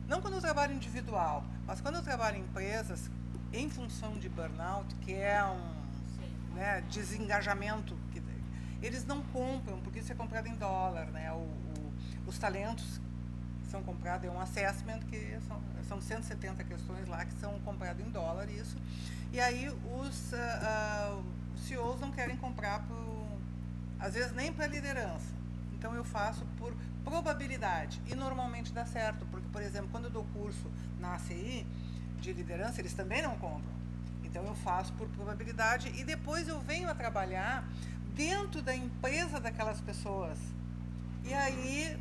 não quando eu trabalho individual, mas quando eu trabalho em empresas, em função de burnout, que é né, desengajamento, eles não compram, porque isso é comprado em dólar, né? Os talentos são comprados, é um assessment, que são 170 questões lá que são compradas em dólar, isso. E aí os CEOs não querem comprar, às vezes nem para liderança. Então eu faço por probabilidade e normalmente dá certo, porque, por exemplo, quando eu dou curso na ACI de liderança, eles também não compram. Então eu faço por probabilidade e depois eu venho a trabalhar dentro da empresa daquelas pessoas. E aí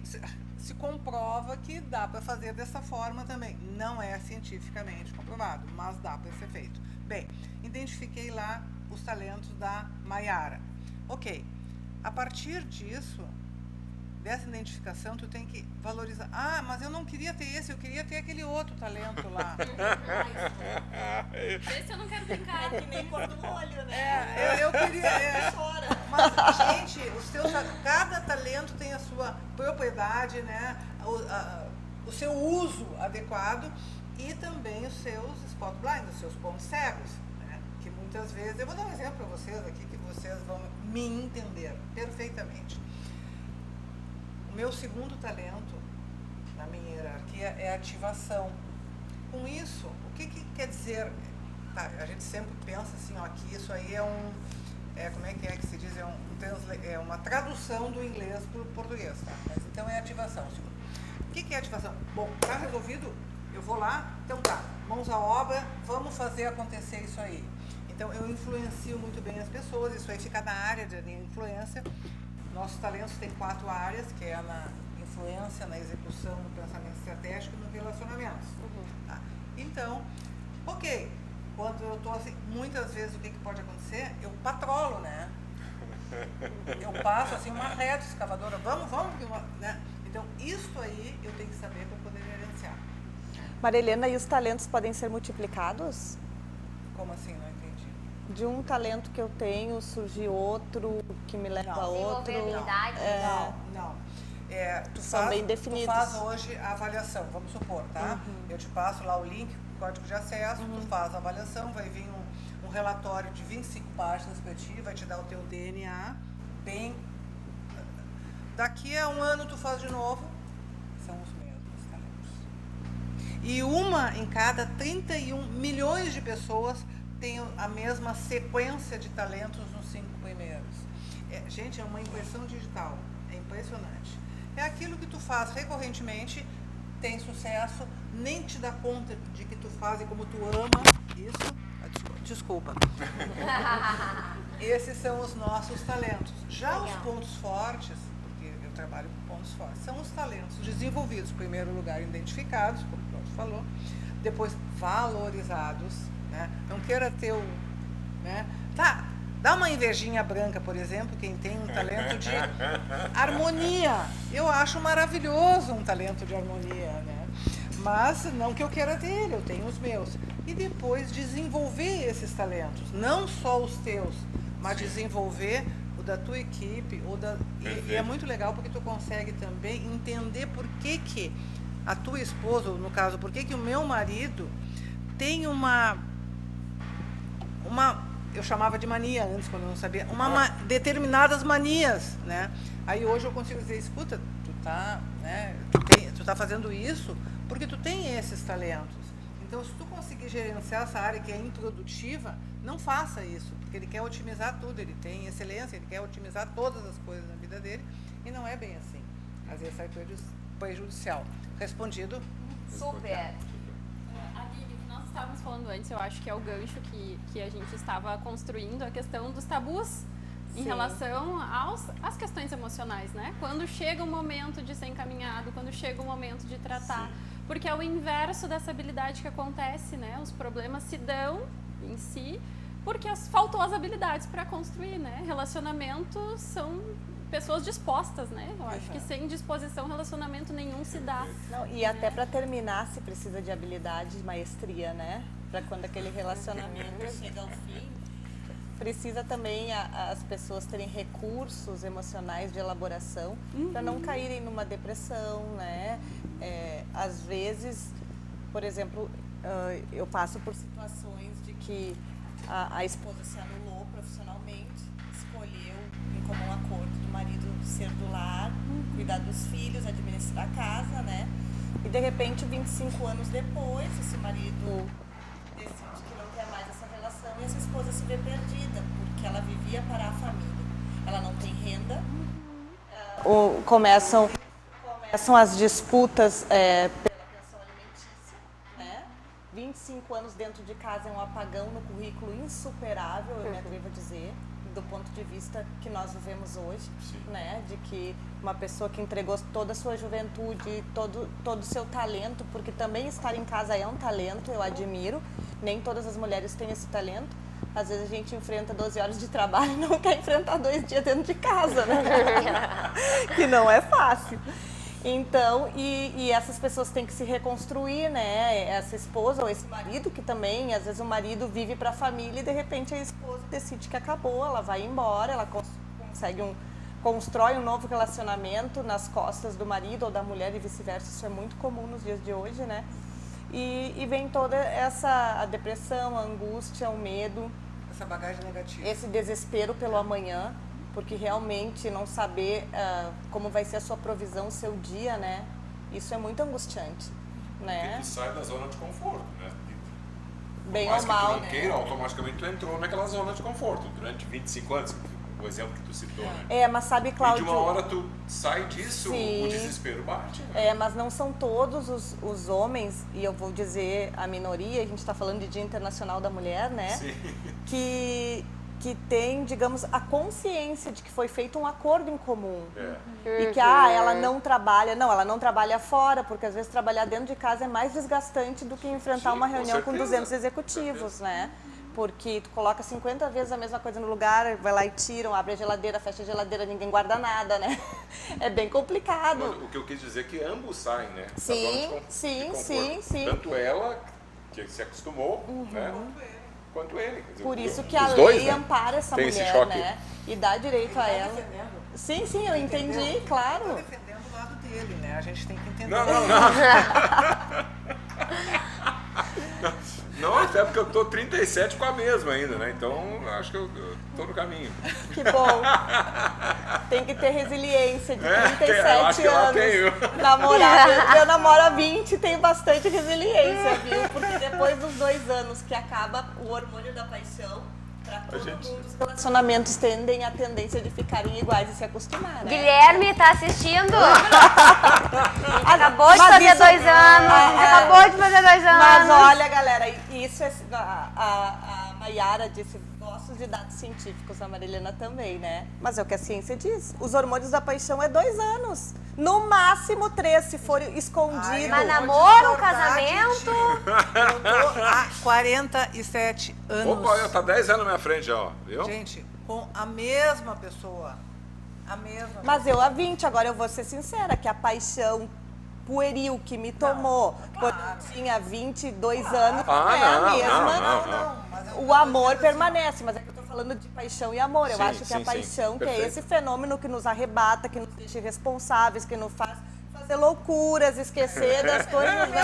se comprova que dá para fazer dessa forma também. Não é cientificamente comprovado, mas dá para ser feito. Bem, identifiquei lá os talentos da Maiara. Ok, a partir disso, dessa identificação, tu tem que valorizar. Ah, mas eu não queria ter esse, eu queria ter aquele outro talento lá. Esse eu não quero brincar. Que nem pôr no olho, né? Eu queria... Chora. Mas, gente, cada talento tem a sua propriedade, né? O seu uso adequado e também os seus spot blinds, os seus pontos cegos, né? Que muitas vezes... Eu vou dar um exemplo para vocês aqui, que vocês vão me entender perfeitamente. meu segundo talento na minha hierarquia é a ativação. Com isso, o que quer dizer? Tá, a gente sempre pensa assim, ó, que isso aí como é que se diz? É uma tradução do inglês para o português, tá? Mas então é ativação. O que é ativação? Bom, tá resolvido? Eu vou lá, então tá, mãos à obra, vamos fazer acontecer isso aí. Então eu influencio muito bem as pessoas, isso aí fica na área de influência. Nossos talentos têm 4 áreas, que é na influência, na execução, no pensamento estratégico e no relacionamento. Tá? Então, ok, quando eu estou assim, muitas vezes o que pode acontecer? Eu patrolo, né? Eu passo assim uma reta escavadora, vamos, né? Então, isso aí eu tenho que saber para poder gerenciar. Maria Helena, e os talentos podem ser multiplicados? Como assim? Não entendi. De um talento que eu tenho, surge outro que me leva a outro? Desenvolver habilidades? Não. São bem definidos. Tu faz hoje a avaliação, vamos supor, tá? Eu te passo lá o link, o código de acesso, tu faz a avaliação, vai vir um relatório de 25 páginas para ti, vai te dar o teu DNA, bem... Daqui a um ano tu faz de novo, são os mesmos talentos. E uma em cada 31 milhões de pessoas tem a mesma sequência de talentos nos 5 primeiros. Gente, é uma impressão digital, é impressionante. É aquilo que tu faz recorrentemente, tem sucesso, nem te dá conta de que tu faz e como tu ama isso. Desculpa. Esses são os nossos talentos. Já os pontos fortes, porque eu trabalho com pontos fortes, são os talentos desenvolvidos, em primeiro lugar, identificados, como o Cláudio falou, depois valorizados, né? Não queira ter o... Né? Tá, dá uma invejinha branca, por exemplo, quem tem um talento de harmonia. Eu acho maravilhoso um talento de harmonia, né? Mas não que eu queira ter ele, eu tenho os meus. E depois desenvolver esses talentos, não só os teus, mas desenvolver o da tua equipe. E é muito legal porque tu consegue também entender por que a tua esposa, ou no caso, por que o meu marido tem eu chamava de mania antes, quando eu não sabia, determinadas manias, né? Aí hoje eu consigo dizer, escuta, tu tá fazendo isso porque tu tem esses talentos. Então, se tu conseguir gerenciar essa área que é improdutiva, não faça isso, porque ele quer otimizar tudo, ele tem excelência, ele quer otimizar todas as coisas na vida dele, e não é bem assim. Às vezes sai prejudicial. Respondido? Super. Nós estávamos falando antes, eu acho que é o gancho que a gente estava construindo, a questão dos tabus em relação às questões emocionais, né? Quando chega o momento de ser encaminhado, quando chega o momento de tratar, porque é o inverso dessa habilidade que acontece, né? Os problemas se dão em si porque faltou as habilidades para construir, né? Relacionamentos são pessoas dispostas, né? Eu acho que sem disposição relacionamento nenhum se dá. Não, e até para terminar se precisa de habilidade, de maestria, né? Para quando aquele relacionamento chega ao fim, precisa também as pessoas terem recursos emocionais de elaboração para não caírem numa depressão, né? Às vezes, por exemplo, eu passo por situações de que a esposa se anulou profissionalmente, escolheu em comum acordo do marido ser do lar, cuidar dos filhos, administrar a casa, né? E de repente, 25 anos depois, esse marido decide que não quer mais essa relação e essa esposa se vê perdida, porque ela vivia para a família. Ela não tem renda, começam as disputas pela pensão alimentícia, né? 25 anos dentro de casa é um apagão no currículo insuperável, eu me atrevo a dizer, do ponto de vista que nós vivemos hoje, né? De que uma pessoa que entregou toda a sua juventude, todo o seu talento, porque também estar em casa é um talento, eu admiro, nem todas as mulheres têm esse talento. Às vezes a gente enfrenta 12 horas de trabalho e não quer enfrentar 2 dias dentro de casa, né? Que não é fácil. Então, e essas pessoas têm que se reconstruir, né? Essa esposa ou esse marido, que também, às vezes o marido vive para a família e de repente a esposa decide que acabou, ela vai embora, ela constrói um novo relacionamento nas costas do marido ou da mulher e vice-versa. Isso é muito comum nos dias de hoje, né? E vem toda a depressão, a angústia, o medo. Essa bagagem negativa. Esse desespero pelo amanhã, porque realmente não saber como vai ser a sua provisão, o seu dia, né? Isso é muito angustiante, né? Tu sai da zona de conforto, né? Bem Mas ou que tu mal, não né? queira, automaticamente tu entrou naquela zona de conforto durante 25 anos, o exemplo que tu citou, né? Mas sabe, E Cláudio... de uma hora tu sai disso, Sim. o desespero bate, né? Mas não são todos os homens, e eu vou dizer a minoria, a gente está falando de Dia Internacional da Mulher, né? Sim. Que tem, digamos, a consciência de que foi feito um acordo em comum. É. E que, ela não trabalha. Não, ela não trabalha fora, porque às vezes trabalhar dentro de casa é mais desgastante do que enfrentar Sim, uma com reunião com certeza. 200 executivos, né? Porque tu coloca 50 vezes a mesma coisa no lugar, vai lá e tiram, abre a geladeira, fecha a geladeira, ninguém guarda nada, né? É bem complicado. Mas o que eu quis dizer é que ambos saem, né? Da Sim, zona de conforto. sim. Tanto ela, que se acostumou, né? Quanto ele. Quer dizer, Por isso que os a dois, lei né? ampara essa Tem esse mulher, choque. né? E dá direito a ela. Sim, eu entendi, claro. Tá defendendo o lado dele, né? A gente tem que entender. Não. Não, até porque eu tô 37 com a mesma ainda, né? Então, acho que eu tô no caminho. Que bom. Tem que ter resiliência de eu acho 37 que eu anos. tenho. Namorado, eu namoro há 20 e tenho bastante resiliência, viu? Porque depois dos 2 anos que acaba o hormônio da paixão, pra todo mundo, os relacionamentos tendem a tendência de ficarem iguais e se acostumar, né? Guilherme, tá assistindo? Acabou de Mas fazer isso- 2 anos. Acabou de fazer 2 anos. Mas olha, galera, isso é, a Maiara disse, gosto de dados científicos, a Marilena também, né? Mas é o que a ciência diz. Os hormônios da paixão é 2 anos. No máximo 3, se for escondido. Mas vou namoro, discordar casamento? Eu tô há 47 anos. Opa, tá 10 anos na minha frente, ó. Viu? Gente, com a mesma pessoa. A mesma Mas eu há 20, agora eu vou ser sincera, que a paixão pueril que me tomou quando eu tinha 22 anos Ah, é a não, mesma. não. Mas eu O tô amor dizendo assim, permanece, mas é que eu tô falando de paixão e amor. Eu Sim, acho que sim, a sim. paixão, que é Perfeito. esse fenômeno que nos arrebata, que nos deixa irresponsáveis, que nos faz fazer loucuras, esquecer das coisas. Né?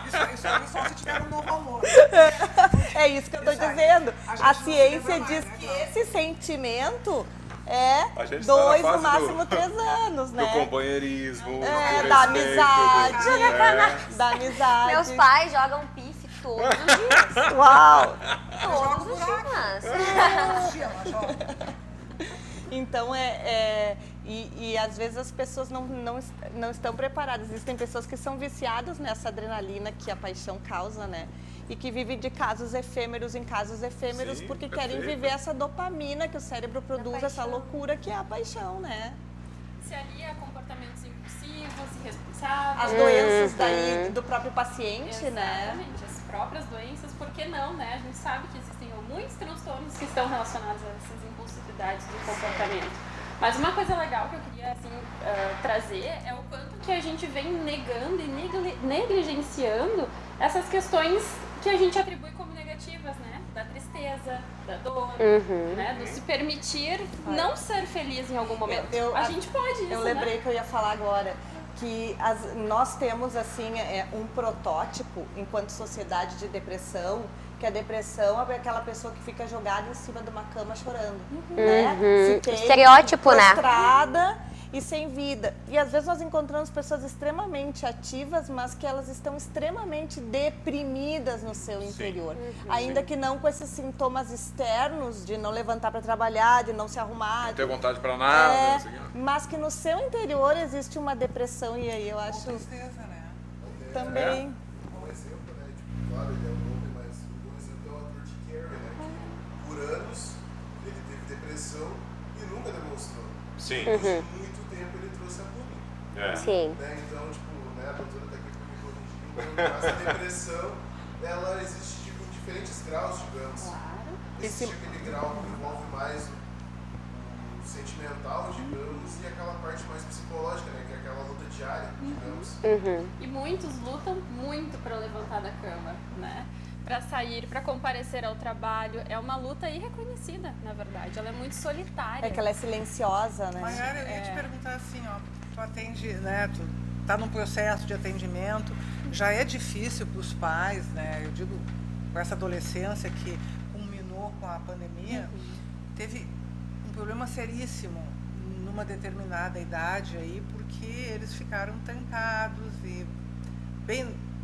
Isso aí só se tiver um novo amor. É isso que eu tô Isso aí. dizendo. A gente A não se ciência lembra diz mais, né, que Cláudia? esse sentimento A é gente tá na 2, fase no máximo 3 anos, Do né? companheirismo, do Da respeito, amizade. Da amizade. Meus pais jogam pife todos os dias. Uau! Todos os dias. Todos os dias, ela joga. Então, e às vezes as pessoas não estão preparadas. Existem pessoas que são viciadas nessa adrenalina que a paixão causa, né? E que vivem de casos efêmeros em casos efêmeros Sim, porque querem perfeito. viver essa dopamina que o cérebro produz, essa loucura que é a paixão, né? Se alia a comportamentos impulsivos, irresponsáveis. As doenças daí do próprio paciente, né? Exatamente, as próprias doenças, por que não, né? A gente sabe que existem muitos transtornos que estão relacionados a essas impulsividades do comportamento. Mas uma coisa legal que eu queria assim, trazer é o quanto que a gente vem negando e negligenciando essas questões que a gente atribui como negativas, né? Da tristeza, da dor, né? Do se permitir não ser feliz em algum momento. A gente pode isso, Eu lembrei que eu ia falar agora que nós temos assim um protótipo enquanto sociedade de depressão, que a depressão é aquela pessoa que fica jogada em cima de uma cama chorando, né? Se tem, Estereótipo, né? prostrada e sem vida. E às vezes nós encontramos pessoas extremamente ativas, mas que elas estão extremamente deprimidas no seu interior. Ainda que não com esses sintomas externos de não levantar para trabalhar, de não se arrumar. Não ter vontade pra nada. não sei o quê. Mas que no seu interior existe uma depressão e aí eu acho Tristeza, né? também... Um exemplo, né? Tipo, claro, ele é um nome, mas um bom exemplo é o ator Jim Carrey, né? Que por anos ele teve depressão e nunca demonstrou. Sim. Depois de muito tempo ele trouxe a público. É. Sim. Né? Então, tipo, né, a doutora tá aqui pra me corrigir. Então, essa depressão, ela existe tipo, em diferentes graus, digamos. Existe aquele grau que envolve mais o sentimental, digamos, e aquela parte mais psicológica, né? Que é aquela luta diária, digamos. E muitos lutam muito para levantar da cama, né? Para sair, para comparecer ao trabalho. É uma luta irreconhecida, na verdade. Ela é muito solitária. É que ela é silenciosa, né? Maiara, eu ia te perguntar assim, ó, tu atende, né, tu tá num processo de atendimento, já é difícil para os pais, né, eu digo, com essa adolescência que culminou com a pandemia, teve um problema seríssimo numa determinada idade aí, porque eles ficaram trancados e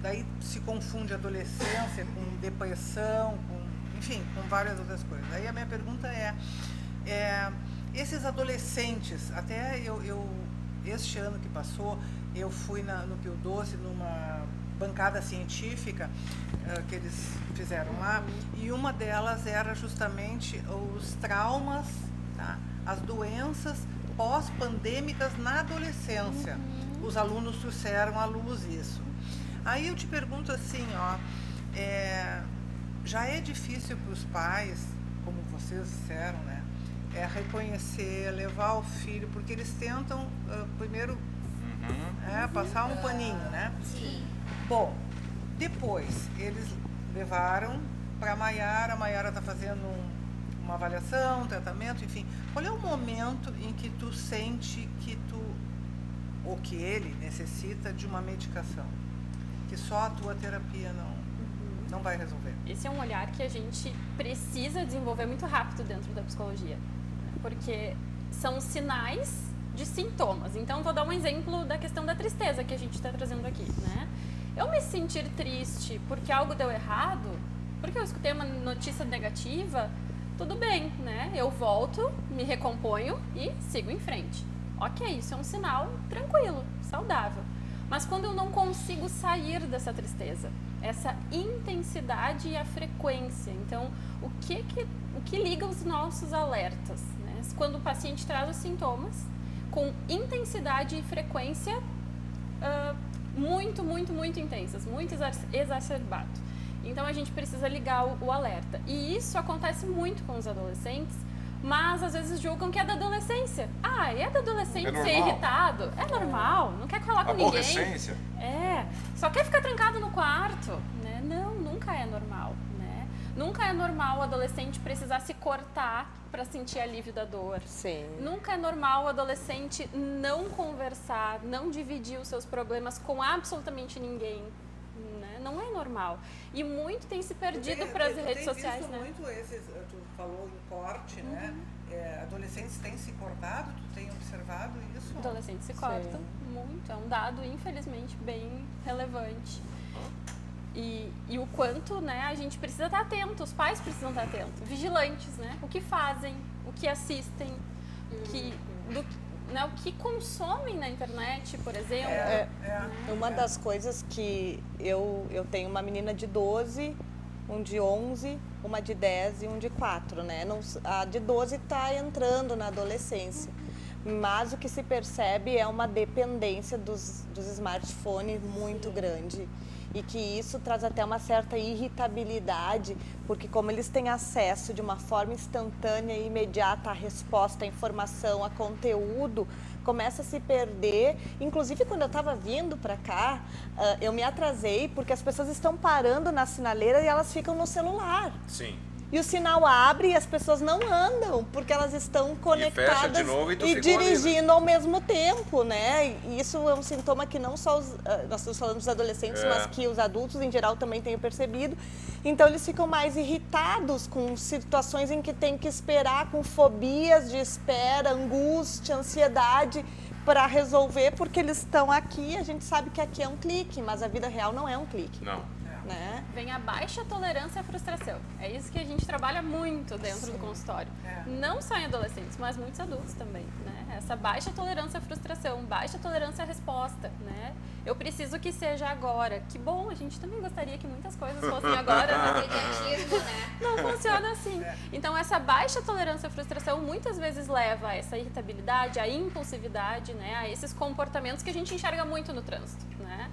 daí se confunde adolescência com depressão, enfim, com várias outras coisas. Aí a minha pergunta esses adolescentes, até este ano que passou, eu fui no Pio Doce, numa bancada científica que eles fizeram lá, e uma delas era justamente os traumas, tá? As doenças pós-pandêmicas na adolescência. Os alunos trouxeram à luz isso. Aí eu te pergunto assim, já é difícil para os pais, como vocês disseram, né? Reconhecer, levar o filho, porque eles tentam primeiro passar um paninho, né? Sim. Bom, depois eles levaram para a Maiara está fazendo uma avaliação, um tratamento, enfim. Qual é o momento em que tu sente que ou que ele necessita de uma medicação? Que só a tua terapia não vai resolver? Esse é um olhar que a gente precisa desenvolver muito rápido dentro da psicologia, porque são sinais de sintomas. Então, vou dar um exemplo da questão da tristeza que a gente está trazendo aqui, né? Eu me sentir triste porque algo deu errado, porque eu escutei uma notícia negativa, tudo bem, né? Eu volto, me recomponho e sigo em frente. Ok, isso é um sinal tranquilo, saudável. Mas quando eu não consigo sair dessa tristeza, essa intensidade e a frequência, então o que liga os nossos alertas, né? Quando o paciente traz os sintomas com intensidade e frequência muito intensas, muito exacerbado. Então a gente precisa ligar o alerta. E isso acontece muito com os adolescentes, mas às vezes julgam que é da adolescência. É da adolescente ser irritado? É normal, não quer falar com ninguém. Aborrecência. Só quer ficar trancado no quarto, né? Não, nunca é normal, né? Nunca é normal o adolescente precisar se cortar para sentir alívio da dor. Sim. Nunca é normal o adolescente não conversar, não dividir os seus problemas com absolutamente ninguém. Não é normal. E muito tem se perdido para as redes sociais, visto né? Muito esses, tu falou em corte, né? Adolescentes têm se cortado, tu tem observado isso? Adolescentes se cortam muito. É um dado, infelizmente, bem relevante. E o quanto, né, a gente precisa estar atento, os pais precisam estar atentos, vigilantes, né? O que fazem, o que assistem, o que consomem na internet, por exemplo. Uma das coisas que eu tenho uma menina de 12, um de 11, uma de 10 e um de 4, né? A de 12 está entrando na adolescência, mas o que se percebe é uma dependência dos smartphones muito grande. E que isso traz até uma certa irritabilidade, porque como eles têm acesso de uma forma instantânea e imediata à resposta, à informação, a conteúdo, começa a se perder. Inclusive, quando eu estava vindo para cá, eu me atrasei porque as pessoas estão parando na sinaleira e elas ficam no celular. Sim. E o sinal abre e as pessoas não andam, porque elas estão conectadas e dirigindo ao mesmo tempo, né? E isso é um sintoma que não só nós estamos falando dos adolescentes, mas que os adultos em geral também têm percebido. Então eles ficam mais irritados com situações em que tem que esperar, com fobias de espera, angústia, ansiedade para resolver, porque eles estão aqui, a gente sabe que aqui é um clique, mas a vida real não é um clique. Não. Né? Vem a baixa tolerância à frustração. É isso que a gente trabalha muito dentro do consultório. Não só em adolescentes, mas muitos adultos também, né? Essa baixa tolerância à frustração, baixa tolerância à resposta, né? Eu preciso que seja agora. Que bom, a gente também gostaria que muitas coisas fossem agora, né? Não funciona assim. Então, essa baixa tolerância à frustração muitas vezes leva a essa irritabilidade, a impulsividade, né? A esses comportamentos que a gente enxerga muito no trânsito, né?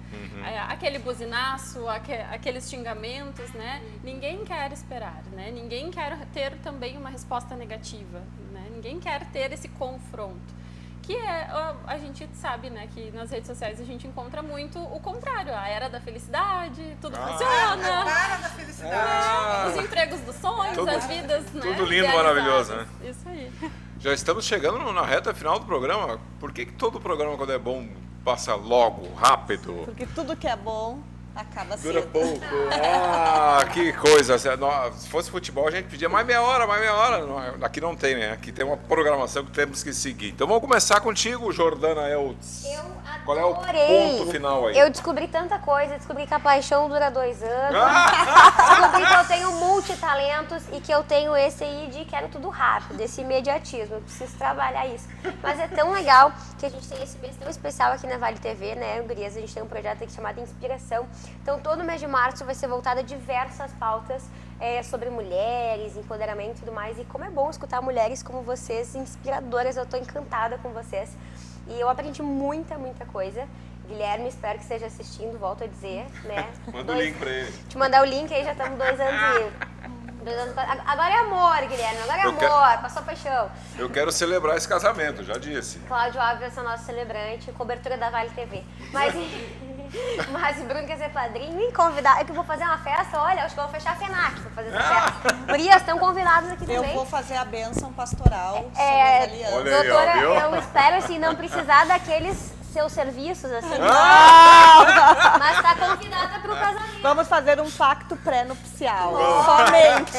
Aquele buzinaço, aqueles xingamentos, né? Ninguém quer esperar, né? Ninguém quer ter também uma resposta negativa, né? Ninguém quer ter esse confronto. Que a gente sabe, né, que nas redes sociais a gente encontra muito o contrário, a era da felicidade, tudo funciona. A cara da felicidade. Os empregos dos sonhos, as vidas, né? Tudo lindo, maravilhoso, né? Isso aí. Já estamos chegando na reta final do programa. Por que todo programa, quando é bom, passa logo, rápido? Porque tudo que é bom acaba Dura cedo. pouco. Ah, que coisa. Se fosse futebol, a gente pedia mais meia hora. Aqui não tem, né? Aqui tem uma programação que temos que seguir. Então vamos começar contigo, Jordana Eltz. Qual é o ponto final aí? Eu descobri tanta coisa, descobri que a paixão dura 2 anos, descobri que eu tenho multitalentos e que eu tenho esse aí de quero tudo rápido, esse imediatismo, eu preciso trabalhar isso. Mas é tão legal que a gente tem esse mês tão especial aqui na Vale TV, né, gurias? A gente tem um projeto aqui chamado Inspiração. Então todo mês de março vai ser voltado a diversas pautas sobre mulheres, empoderamento e tudo mais. E como é bom escutar mulheres como vocês, inspiradoras, eu tô encantada com vocês. E eu aprendi muita coisa. Guilherme, espero que esteja assistindo, volto a dizer, né? Manda o link pra ele. Te mandar o link aí, já estamos 2 anos e... Agora é amor, Guilherme, agora é amor, passou paixão. Eu quero celebrar esse casamento, já disse. Cláudio Alves é o nosso celebrante, cobertura da Vale TV. Mas o Bruno quer ser padrinho e convidar. É que eu vou fazer uma festa, olha, acho que eu vou fechar a FENAC pra fazer essa festa. Gurias, estão convidados aqui também. Eu vou fazer a bênção pastoral sobre as alianças. Olha aí, doutora, viu? eu espero assim não precisar daqueles seus serviços, assim. Mas tá convidada pro casamento. Vamos fazer um pacto pré-nupcial. Somente.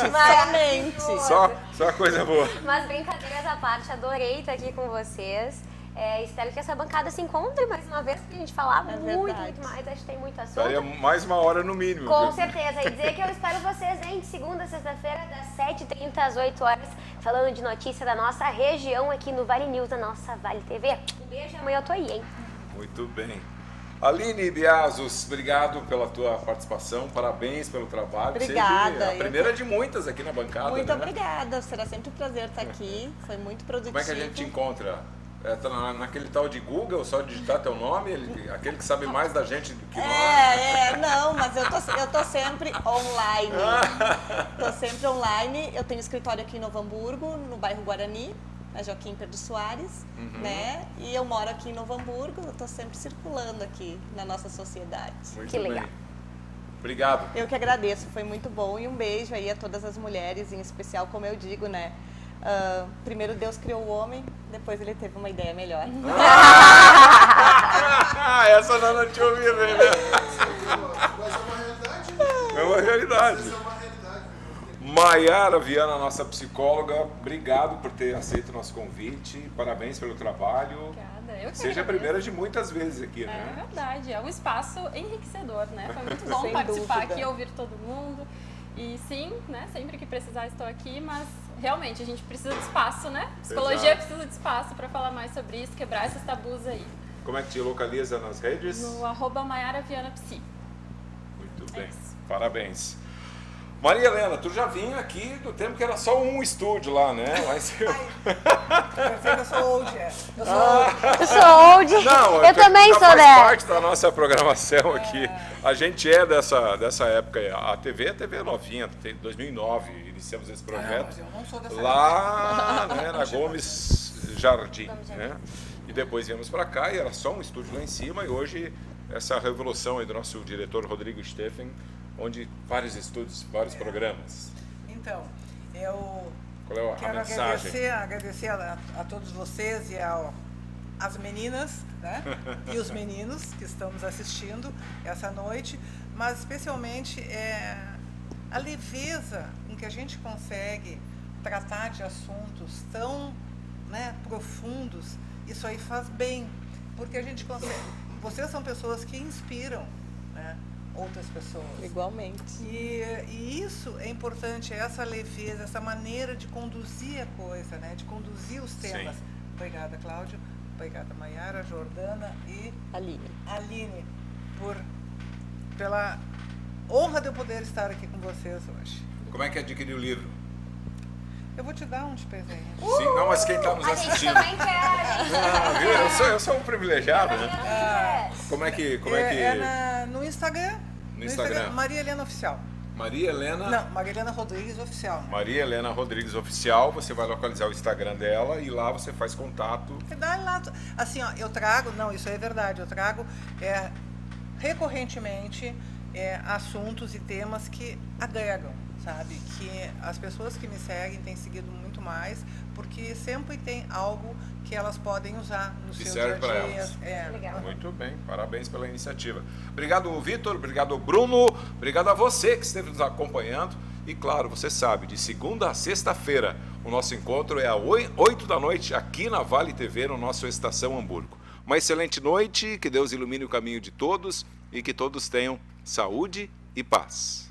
Só coisa boa. Mas brincadeiras à parte, adorei estar aqui com vocês. Espero que essa bancada se encontre mais uma vez, porque a gente falava muito mais, acho que tem muito assunto. Daria mais uma hora no mínimo. Com certeza. E dizer que eu espero vocês, hein, de segunda a sexta-feira, das 7h30 às 8 horas, falando de notícia da nossa região aqui no Vale News, da nossa Vale TV. Um beijo, amanhã eu tô aí, hein? Muito bem. Aline Biazos, obrigado pela tua participação, parabéns pelo trabalho. Obrigada. Seja a primeira de muitas aqui na bancada. Muito né? obrigada, será sempre um prazer estar aqui, foi muito produtivo. Como é que a gente te encontra? Tá naquele tal de Google, só digitar teu nome, aquele que sabe mais da gente do que nós? Não, mas eu tô sempre online. Eu tenho escritório aqui em Novo Hamburgo, no bairro Guarani, na Joaquim Pedro Soares, né? E eu moro aqui em Novo Hamburgo, eu tô sempre circulando aqui na nossa sociedade. Muito que bem. legal. Obrigado. Eu que agradeço, foi muito bom e um beijo aí a todas as mulheres, em especial, como eu digo, né? Primeiro Deus criou o homem, depois ele teve uma ideia melhor. Essa não tinha ouvido, né? Mas é uma realidade. É uma realidade. Isso é uma realidade. Maiara Viana, nossa psicóloga, obrigado por ter aceito o nosso convite, parabéns pelo trabalho. Obrigada, eu que Seja a agradeço. primeira de muitas vezes aqui, É né? verdade, é um espaço enriquecedor, né? Foi muito bom Sem participar dúvida. aqui, ouvir todo mundo. E sim, né? Sempre que precisar estou aqui, mas realmente a gente precisa de espaço, né? Psicologia Exato. precisa de espaço para falar mais sobre isso, quebrar esses tabus aí. Como é que te localiza nas redes? No @MaiaraVianaPsi. Muito bem, isso. parabéns. Maria Helena, tu já vinha aqui do tempo que era só um estúdio lá, né? Mas Eu sou old, Eu sou old. Não, eu também já sou faz dessa. parte da nossa programação aqui. A gente é dessa época aí. A TV é novinha, tem 2009, iniciamos esse projeto. mas eu não sou dessa Lá, né, na Gomes Jardim, né? E depois viemos para cá e era só um estúdio lá em cima e hoje essa revolução aí do nosso diretor Rodrigo Steffen, onde vários estúdios, vários programas. Então, eu Qual é a quero mensagem? agradecer a todos vocês e as meninas, né? E os meninos que estão nos assistindo essa noite, mas especialmente a leveza com que a gente consegue tratar de assuntos tão, né, profundos. Isso aí faz bem, porque a gente consegue. Vocês são pessoas que inspiram, né, outras pessoas. Igualmente. E isso é importante, essa leveza, essa maneira de conduzir a coisa, né? De conduzir os temas. Sim. Obrigada, Cláudio. Obrigada, Maiara, Jordana e Aline, pela honra de eu poder estar aqui com vocês hoje. Como é que adquiriu o livro? Eu vou te dar um de presente. Sim, não, mas quem está nos A gente assistindo? também quer, a gente Viu? Eu sou um privilegiado, né? Como é que... No Instagram. No Instagram. Maria Helena Oficial. Maria Helena... Não, Maria Helena Rodrigues Oficial. Né? Maria Helena Rodrigues Oficial, você vai localizar o Instagram dela e lá você faz contato. Dá lá, assim, ó, eu trago, não, isso é verdade, eu trago recorrentemente assuntos e temas que agregam, sabe? Que as pessoas que me seguem têm seguido muito mais, porque sempre tem algo que elas podem usar no seu dia a dia. Legal. Muito bem, parabéns pela iniciativa. Obrigado, Vitor, obrigado, Bruno, obrigado a você que esteve nos acompanhando. E claro, você sabe, de segunda a sexta-feira, o nosso encontro é às 8 da noite aqui na Vale TV, no nosso Estação Hamburgo. Uma excelente noite, que Deus ilumine o caminho de todos e que todos tenham saúde e paz.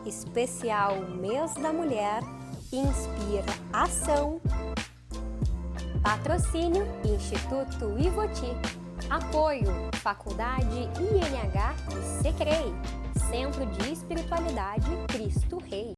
Especial Mês da Mulher, Inspira Ação. Patrocínio Instituto Ivoti. Apoio Faculdade INH e Secrei. Centro de Espiritualidade Cristo Rei.